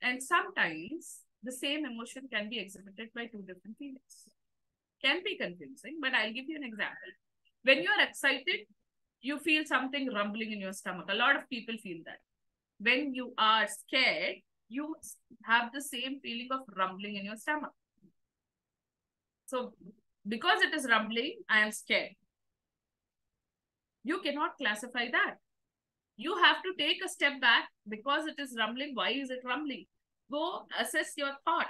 Speaker 1: And sometimes the same emotion can be exhibited by two different feelings. Can be confusing, but I'll give you an example. When you're excited, you feel something rumbling in your stomach. A lot of people feel that. When you are scared, you have the same feeling of rumbling in your stomach. So because it is rumbling, I am scared. You cannot classify that. You have to take a step back because it is rumbling. Why is it rumbling? Go assess your thought.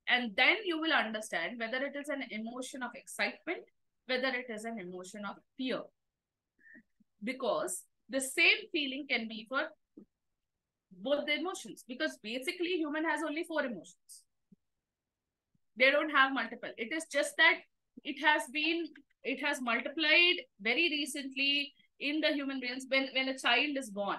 Speaker 1: And then you will understand whether it is an emotion of excitement, whether it is an emotion of fear. Because the same feeling can be for both the emotions. Because basically, human has only 4 emotions. They don't have multiple. It is just that it has multiplied very recently in the human brains when a child is born.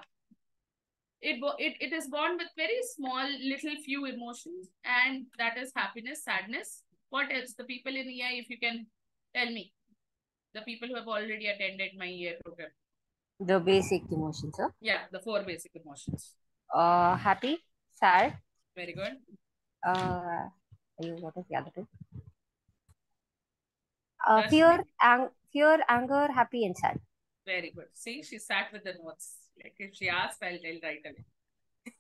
Speaker 1: It is born with very small, little few emotions, and that is happiness, sadness. What else? The people in EI, if you can tell me, the people who have already attended my EI program.
Speaker 10: The basic emotions, huh?
Speaker 1: Yeah, the 4 basic emotions.
Speaker 10: Happy, sad.
Speaker 1: Very good.
Speaker 10: What is the other two? Fear, anger, happy, and sad.
Speaker 1: Very good. See, she sat with the notes. Like if she asked, I'll tell right away.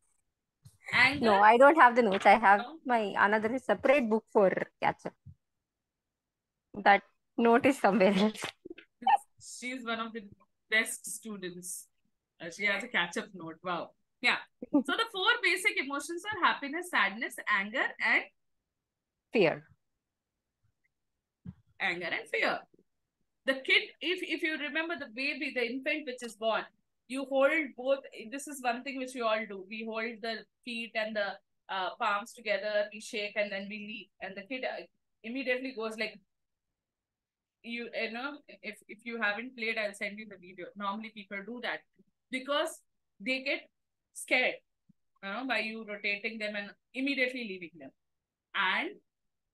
Speaker 1: Anger?
Speaker 10: No, I don't have the notes. I have my another separate book for catch up. That note is somewhere else.
Speaker 1: She's one of the best students. She has a catch-up note. Wow. Yeah. So the 4 basic emotions are happiness, sadness, anger, and
Speaker 10: fear.
Speaker 1: Anger and fear. The kid, if you remember the baby, the infant which is born, you hold both. This is one thing which we all do. We hold the feet and the palms together, we shake, and then we leave. And the kid immediately goes like, you know, if you haven't played, I'll send you the video. Normally people do that because they get scared by you rotating them and immediately leaving them. And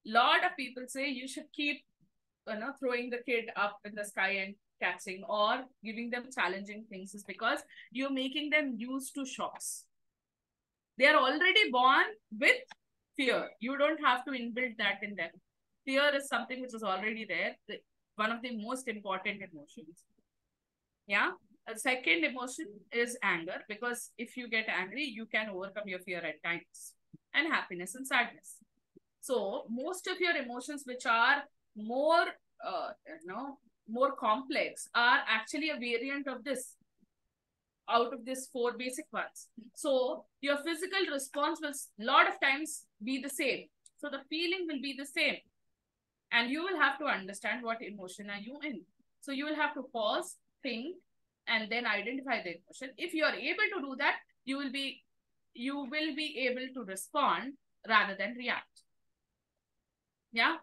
Speaker 1: lot of people say you should keep throwing the kid up in the sky and catching or giving them challenging things is because you're making them used to shocks. They are already born with fear. You don't have to inbuild that in them. Fear is something which is already there. one of the most important emotions. Yeah. A second emotion is anger, because if you get angry, you can overcome your fear at times, and happiness and sadness. So most of your emotions, which are more, more complex, are actually a variant of this, out of these four basic ones. So your physical response will a lot of times be the same. So the feeling will be the same. And you will have to understand what emotion are you in. So you will have to pause, think, and then identify the emotion. If you are able to do that, you will be able to respond rather than react. Yeah.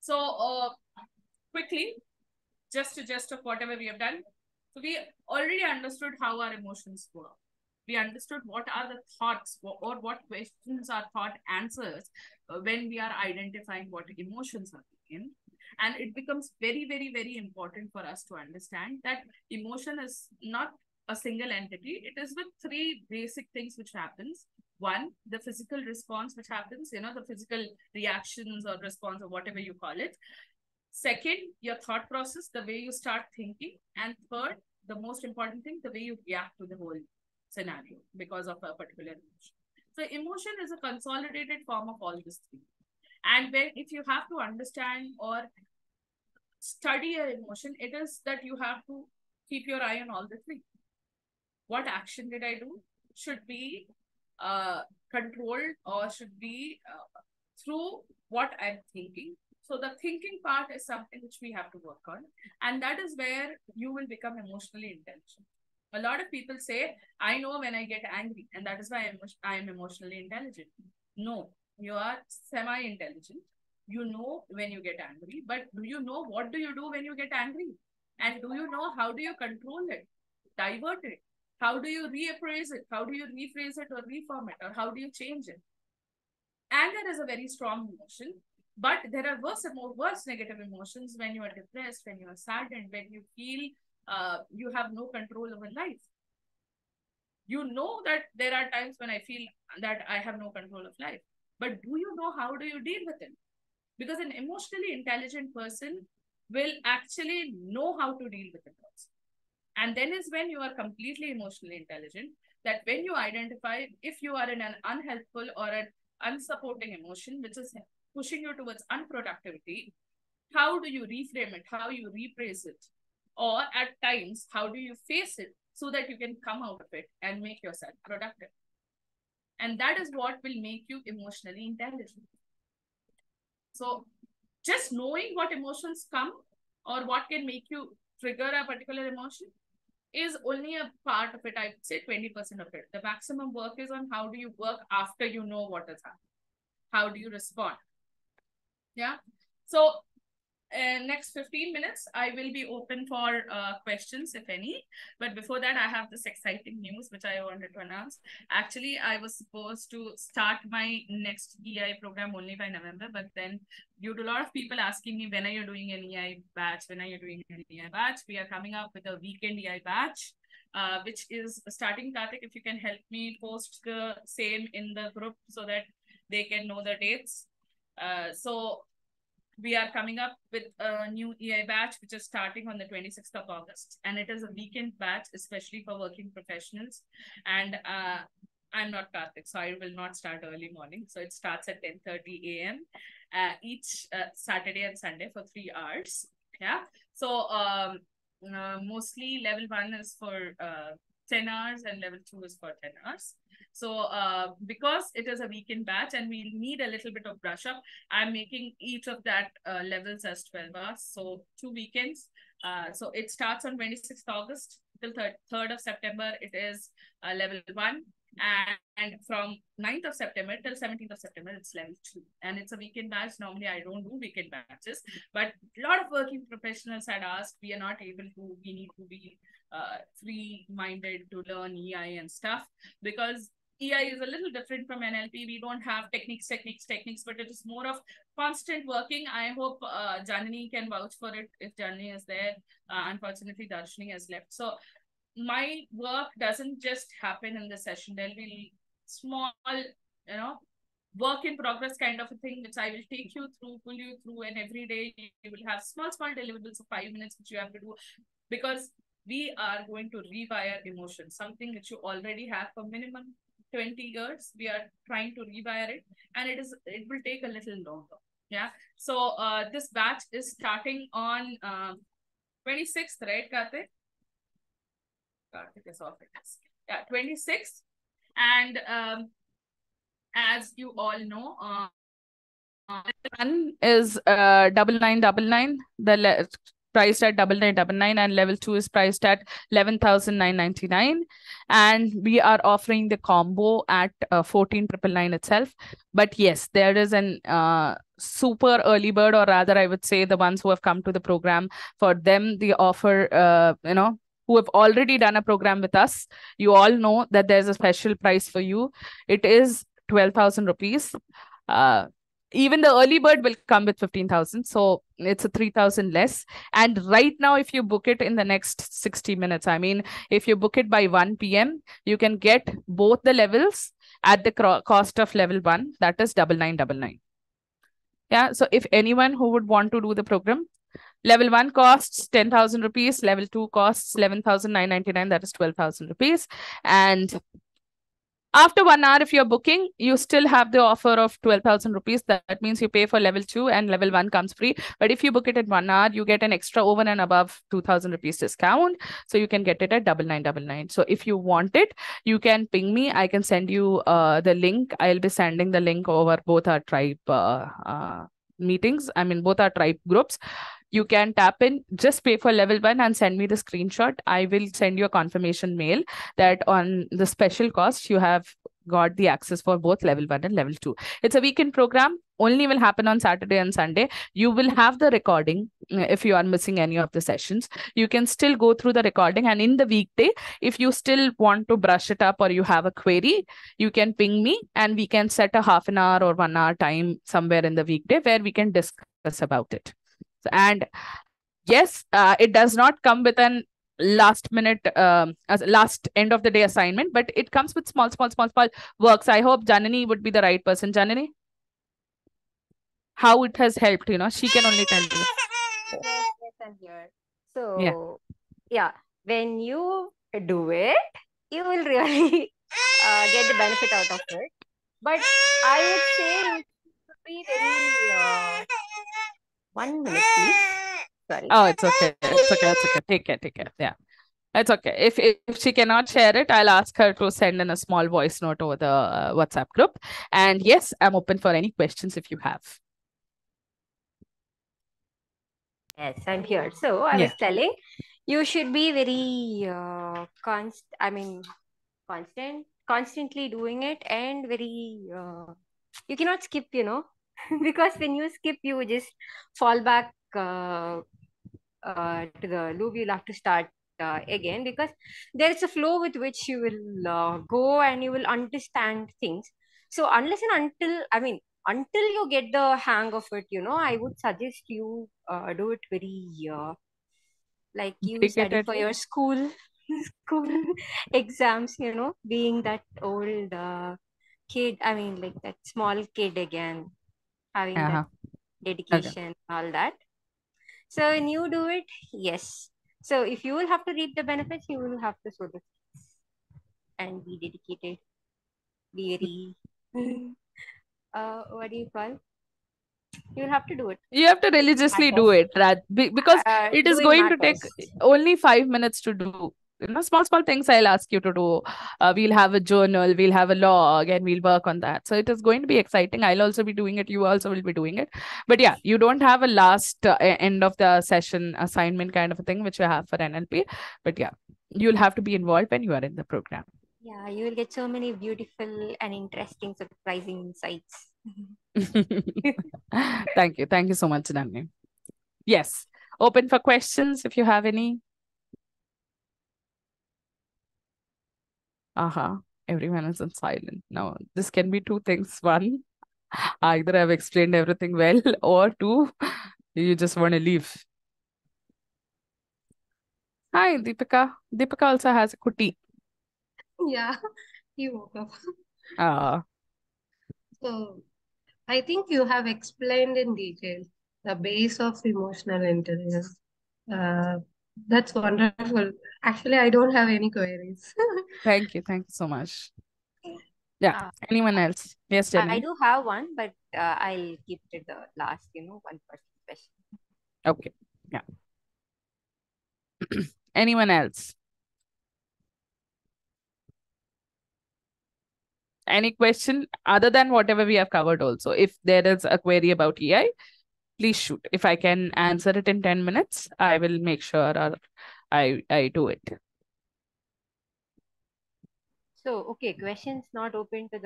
Speaker 1: So quickly, just of whatever we have done. So we already understood how our emotions work. We understood what are the thoughts, or what questions are thought answers when we are identifying what emotions are in. And it becomes very, very, very important for us to understand that emotion is not a single entity. It is with three basic things which happens. One, the physical response which happens, the physical reactions or response or whatever you call it. Second, your thought process, the way you start thinking. And third, the most important thing, the way you react to the whole scenario because of a particular emotion. So emotion is a consolidated form of all these three. And if you have to understand or study your emotion, it is that you have to keep your eye on all the three. What action did I do should be controlled, or should be through what I'm thinking. So the thinking part is something which we have to work on. And that is where you will become emotionally intelligent. A lot of people say, I know when I get angry, and that is why I am emotionally intelligent. No, you are semi-intelligent. You know when you get angry, but do you know what do you do when you get angry? And do you know how do you control it, divert it? How do you reappraise it? How do you rephrase it or reform it? Or how do you change it? Anger is a very strong emotion, but there are worse negative emotions when you are depressed, when you are saddened, when you feel you have no control over life. You know that there are times when I feel that I have no control of life, but do you know how do you deal with it? Because an emotionally intelligent person will actually know how to deal with it also. And then is when you are completely emotionally intelligent, that when you identify if you are in an unhelpful or an unsupporting emotion, which is pushing you towards unproductivity, how do you reframe it? How you rephrase it? Or at times, how do you face it so that you can come out of it and make yourself productive? And that is what will make you emotionally intelligent. So just knowing what emotions come or what can make you trigger a particular emotion is only a part of it. I would say 20% of it. The maximum work is on how do you work after you know what has happened. How do you respond? Yeah. So next 15 minutes, I will be open for questions, if any. But before that, I have this exciting news, which I wanted to announce. Actually, I was supposed to start my next EI program only by November. But then due to a lot of people asking me, when are you doing an EI batch? When are you doing an EI batch? We are coming up with a weekend EI batch, which is starting. Karthik, if you can help me post the same in the group so that they can know the dates. So we are coming up with a new EI batch, which is starting on the 26th of August. And it is a weekend batch, especially for working professionals. And I'm not Karthik, so I will not start early morning. So it starts at 10:30 a.m. Each Saturday and Sunday for 3 hours. Yeah. So mostly level 1 is for 10 hours and level 2 is for 10 hours. So because it is a weekend batch and we need a little bit of brush up, I'm making each of that levels as 12 hours. So 2 weekends. So it starts on 26th August till 3rd of September. It is level 1. And from 9th of September till 17th of September, it's level 2. And it's a weekend batch. Normally, I don't do weekend batches. But a lot of working professionals had asked, we are not able to, we need to be free-minded to learn EI and stuff. Because EI is a little different from NLP. We don't have techniques, but it is more of constant working. I hope Janani can vouch for it if Janani is there. Unfortunately, Darshini has left. So my work doesn't just happen in the session. There'll be small, work in progress kind of a thing, which I will take you through, pull you through, and every day you will have small deliverables of 5 minutes which you have to do, because we are going to rewire emotions, something which you already have for minimum 20 years. We are trying to rewire it, and it will take a little longer. Yeah. So this batch is starting on 26th, right, Karthik? Karthik is off. Yeah, 26th. And as you all know, one is 9999, priced at 9999, and level 2 is priced at 11,999, and we are offering the combo at 14,999 itself. But yes, there is an super early bird, or rather I would say the ones who have come to the program, for them the offer, who have already done a program with us, you all know that there's a special price for you. It is 12,000 rupees. Even the early bird will come with 15,000, so it's a 3,000 less. And right now, if you book it in the next 60 minutes, I mean, if you book it by 1 p.m., you can get both the levels at the cost of level 1, that is 9999. Yeah, so if anyone who would want to do the program, level 1 costs 10,000 rupees, level 2 costs 11,999, that is 12,000 rupees. And after 1 hour, if you're booking, you still have the offer of 12,000 rupees. That means you pay for level 2 and level 1 comes free. But if you book it at 1 hour, you get an extra over and above 2,000 rupees discount. So you can get it at 9999. So if you want it, you can ping me. I can send you the link. I'll be sending the link over both our tribe meetings. I mean, both our tribe groups. You can tap in, just pay for level 1 and send me the screenshot. I will send you a confirmation mail that on the special cost, you have got the access for both level 1 and level 2. It's a weekend program, only will happen on Saturday and Sunday. You will have the recording. If you are missing any of the sessions, you can still go through the recording. And in the weekday, if you still want to brush it up or you have a query, you can ping me and we can set a half an hour or 1 hour time somewhere in the weekday where we can discuss about it. And yes, it does not come with an last minute last end of the day assignment, but it comes with small works. I hope Janani would be the right person. Janani, how it has helped, she can only tell you.
Speaker 10: Yes, I'm here. So yeah, when you do it, you will really get the benefit out of it. But I would say it should be very 1 minute, please. Sorry.
Speaker 1: Oh, it's okay. Take care. Yeah. It's okay. If she cannot share it, I'll ask her to send in a small voice note over the WhatsApp group. And yes, I'm open for any questions if you have.
Speaker 10: Yes, I'm here. So I was telling, you should be very constantly doing it, and very you cannot skip, because when you skip, you just fall back to the loop. You'll have to start again, because there is a flow with which you will go and you will understand things. So unless and until you get the hang of it, I would suggest you do it very like you study for your school exams, being that old kid, like that small kid again, having that dedication, all that. So when you do it, yes. So if you will have to reap the benefits, you will have to sow the seeds and be dedicated, be very what do you call? You'll have to do it.
Speaker 1: You have to religiously do it, because it is going to take only 5 minutes to do. Small things I'll ask you to do. We'll have a journal, we'll have a log, and we'll work on that. So it is going to be exciting. I'll also be doing it. You also will be doing it. But yeah, you don't have a last end of the session assignment kind of a thing, which you have for NLP. But yeah, you'll have to be involved when you are in the program.
Speaker 10: Yeah, you will get so many beautiful and interesting, surprising insights.
Speaker 1: Thank you so much, Nani. Yes, open for questions if you have any. Everyone is in silent. Now, this can be two things. One, either I've explained everything well, or two, you just want to leave. Hi, Deepika. Deepika also has a kuti.
Speaker 2: Yeah, he woke up. So I think you have explained in detail the base of emotional intelligence. Uh, that's wonderful. Actually, I don't have any queries.
Speaker 11: Thank you. Thank you so much. Yeah. Anyone else? Yes,
Speaker 10: I
Speaker 11: Jenny.
Speaker 10: do have one, but I'll keep it the last, one person question.
Speaker 11: Okay. Yeah. Anyone else? Any question other than whatever we have covered also? If there is a query about EI, please shoot. If I can answer it in 10 minutes, I will make sure or I do it.
Speaker 10: So, okay, questions not open to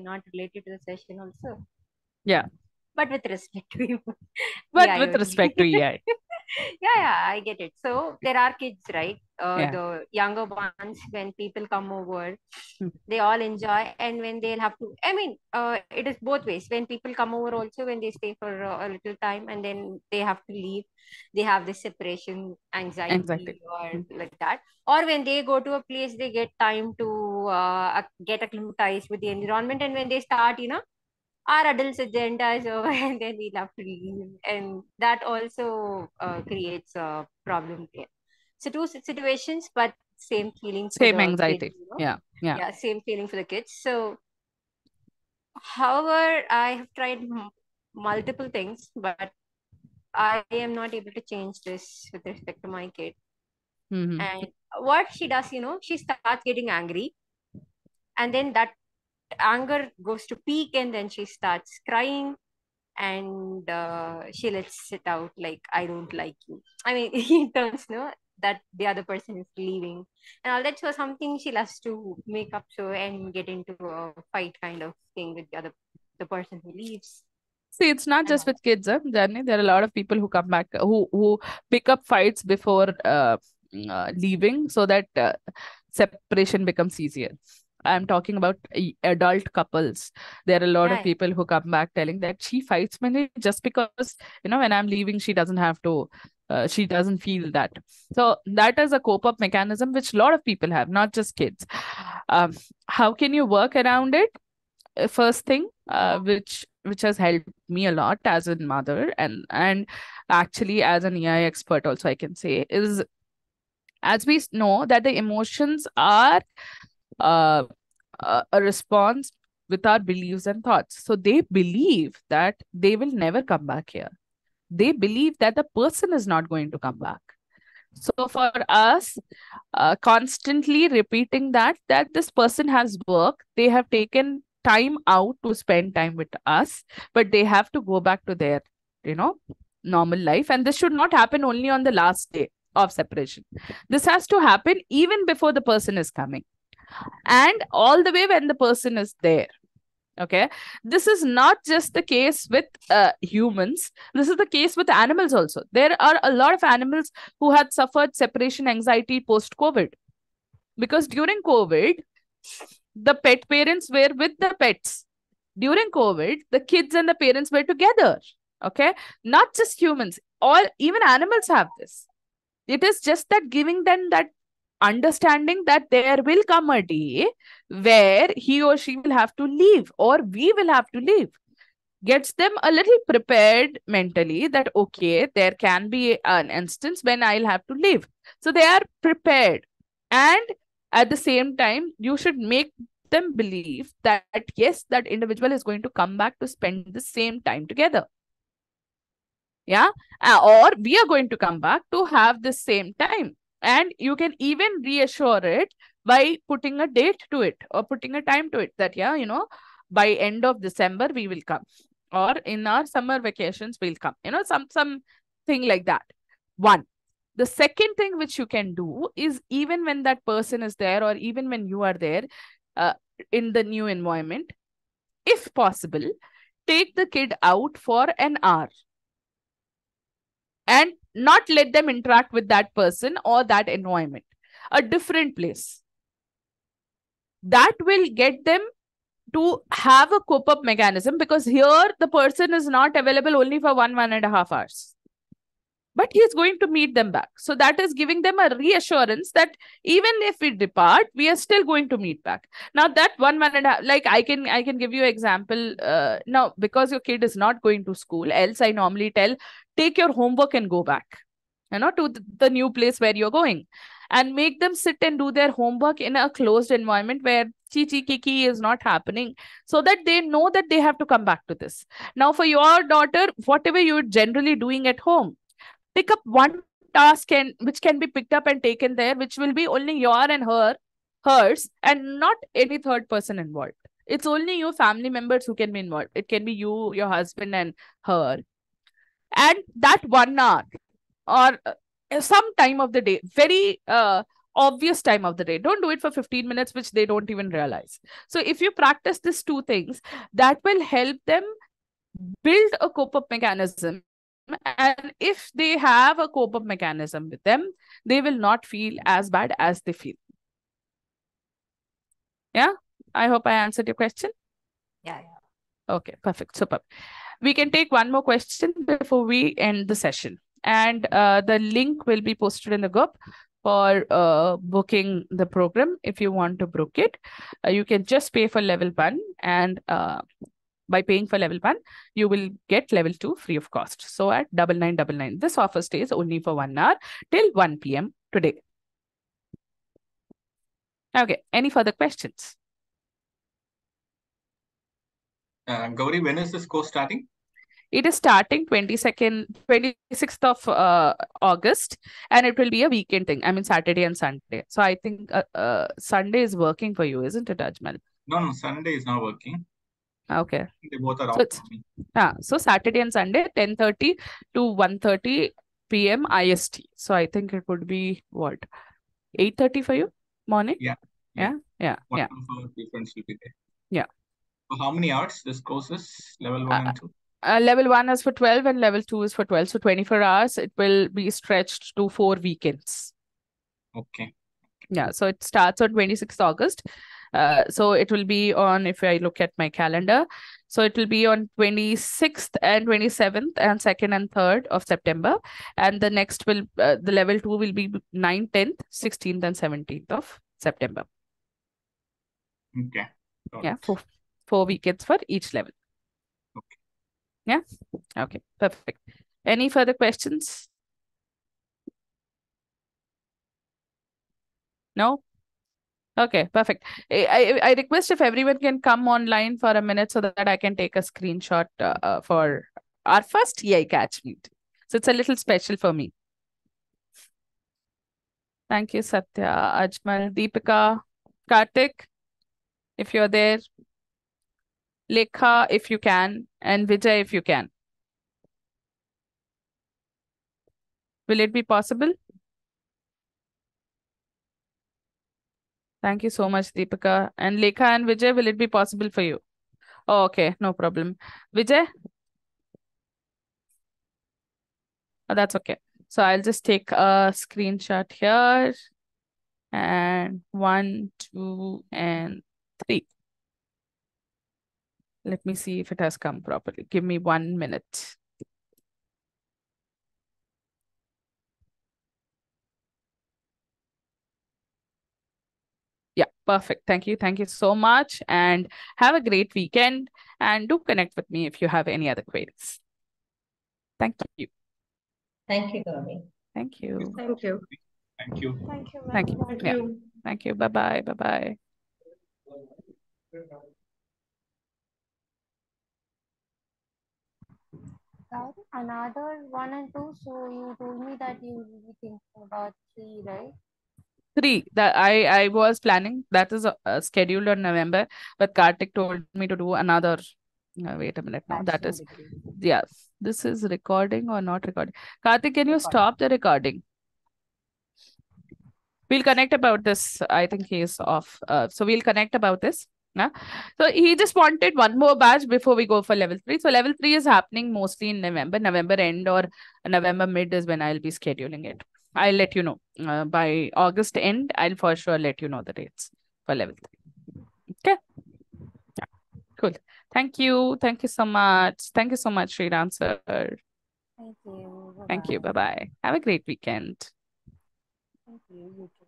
Speaker 10: not related to the session also.
Speaker 11: Yeah.
Speaker 10: But with respect to you.
Speaker 11: But with respect to EI.
Speaker 10: Yeah, I get it. So there are kids, right?
Speaker 11: Yeah.
Speaker 10: The younger ones, when people come over, they all enjoy. And when they'll have to, it is both ways. When people come over also, when they stay for a little time and then they have to leave, they have this separation anxiety or like that. Or when they go to a place, they get time to get acclimatized with the environment. And when they start, our adults' agenda is over and then we'll have to leave. And that also creates a problem there. So two situations, but same feeling for
Speaker 11: Same
Speaker 10: the
Speaker 11: anxiety.
Speaker 10: kids.
Speaker 11: Yeah.
Speaker 10: Yeah, same feeling for the kids. So, however, I have tried multiple things, but I am not able to change this with respect to my kid. And what she does, she starts getting angry. And then that anger goes to peak and then she starts crying and she lets it out like, I don't like you. In terms that the other person is leaving and all that. So something she loves to make up so and get into a fight kind of thing with the person who leaves.
Speaker 11: See, it's not just with kids, Janni. There are a lot of people who come back who pick up fights before leaving so that separation becomes easier. I'm talking about adult couples. There are a lot of people who come back telling that she fights me just because, when I'm leaving, she doesn't have to, she doesn't feel that. So that is a cope-up mechanism which a lot of people have, not just kids. How can you work around it? First thing, which has helped me a lot as a mother and actually as an EI expert also, I can say, is as we know that the emotions are uh, a response with our beliefs and thoughts. So they believe that they will never come back here. They believe that the person is not going to come back. So for us, constantly repeating that this person has work, they have taken time out to spend time with us, but they have to go back to their, normal life. And this should not happen only on the last day of separation. This has to happen even before the person is coming and all the way when the person is there. Okay, this is not just the case with humans. This is the case with animals also. There are a lot of animals who had suffered separation anxiety post COVID, because during COVID the pet parents were with the pets. During COVID the kids and the parents were together. Okay, not just humans, all even animals have this. It is just that giving them that understanding that there will come a day where he or she will have to leave or we will have to leave, gets them a little prepared mentally that okay, there can be an instance when I'll have to leave, so they are prepared. And at the same time you should make them believe that yes, that individual is going to come back to spend the same time together. Yeah, or we are going to come back to have the same time. And you can even reassure it by putting a date to it or putting a time to it that, yeah, by end of December, we will come. Or in our summer vacations, we'll come. Something like that. One. The second thing which you can do is even when that person is there or even when you are there in the new environment, if possible, take the kid out for an hour and not let them interact with that person or that environment, a different place. That will get them to have a cope-up mechanism, because here the person is not available only for 1.5 hours. but he is going to meet them back. So that is giving them a reassurance that even if we depart, we are still going to meet back. Now that 1.5, like I can give you an example. Now, because your kid is not going to school, else I normally tell, take your homework and go back, to the new place where you're going, and make them sit and do their homework in a closed environment where chi kiki is not happening, so that they know that they have to come back to this. Now, for your daughter, whatever you're generally doing at home, pick up one task which can be picked up and taken there, which will be only your and hers, and not any third person involved. It's only your family members who can be involved. It can be you, your husband, and her. And that 1 hour, or some time of the day, very obvious time of the day. Don't do it for 15 minutes, which they don't even realize. So if you practice these two things, that will help them build a cope-up mechanism. And if they have a cope-up mechanism with them, they will not feel as bad as they feel. Yeah, I hope I answered your question.
Speaker 10: Yeah.
Speaker 11: Okay, perfect. Super. We can take one more question before we end the session. And the link will be posted in the group for booking the program. If you want to book it, you can just pay for level 1, and by paying for level 1, you will get level 2 free of cost. So at 9999. This offer stays only for 1 hour till 1 p.m. today. Okay, any further questions?
Speaker 6: Gauri, when is this course starting?
Speaker 11: It is starting 26th of August, and it will be a weekend thing. I mean, Saturday and Sunday. So I think Sunday is working for you, isn't it, Ajmal?
Speaker 6: No, Sunday is not working.
Speaker 11: Okay.
Speaker 6: They both are
Speaker 11: So
Speaker 6: off
Speaker 11: it's,
Speaker 6: for me.
Speaker 11: so Saturday and Sunday, 10:30 to 1:30 p.m. IST. So I think it would be what, 8:30 for you morning?
Speaker 6: Yeah.
Speaker 11: 1
Speaker 6: hour difference will be there.
Speaker 11: Yeah.
Speaker 6: So how many hours this course is? Level 1 and 2?
Speaker 11: Level 1 is for 12 and level 2 is for 12. So 24 hours, it will be stretched to 4 weekends.
Speaker 6: Okay.
Speaker 11: Yeah, so it starts on 26th August. So it will be on, if I look at my calendar, so it will be on 26th and 27th and 2nd and 3rd of September. And the next will, the level 2 will be 9th, 10th, 16th and 17th of September.
Speaker 6: Okay.
Speaker 11: Yeah, 4 weekends for each level.
Speaker 6: Okay.
Speaker 11: Yeah. Okay. Perfect. Any further questions? No? Okay, perfect. I request if everyone can come online for a minute so that I can take a screenshot for our first EI catch meet. So it's a little special for me. Thank you, Satya, Ajmal, Deepika, Karthik, if you're there, Lekha, if you can, and Vijay, if you can. Will it be possible? Thank you so much, Deepika. And Lekha and Vijay, will it be possible for you? Oh, okay, no problem. Vijay? Oh, that's okay. So I'll just take a screenshot here. And 1, 2, and 3. Let me see if it has come properly. Give me 1 minute. Yeah, perfect. Thank you. Thank you so much. And have a great weekend. And do connect with me if you have any other queries. Thank you.
Speaker 5: Thank you, Gauri.
Speaker 11: Thank you.
Speaker 2: Thank you.
Speaker 6: Thank you.
Speaker 9: Thank you,
Speaker 11: Thank you.
Speaker 9: Thank
Speaker 11: Yeah.
Speaker 9: you.
Speaker 11: Thank you. Bye-bye. Bye-bye.
Speaker 10: Another 1 and 2. So you told me that you will be thinking about 3, right?
Speaker 11: 3 that I was planning. That is scheduled on November, but Karthik told me to do another. Wait a minute now. That is, yeah. This is recording or not recording? Karthik, can you stop the recording? We'll connect about this. I think he is off. So we'll connect about this. Yeah. So he just wanted one more batch before we go for level 3. So level 3 is happening mostly in November. November end or November mid is when I'll be scheduling it. I'll let you know. By August end, I'll for sure let you know the dates for level 3. Okay. Yeah. Cool. Thank you. Thank you so much. Thank you so much, Sriram sir.
Speaker 10: Thank you.
Speaker 11: Thank you. Bye bye. Have a great weekend.
Speaker 9: Thank you. You too.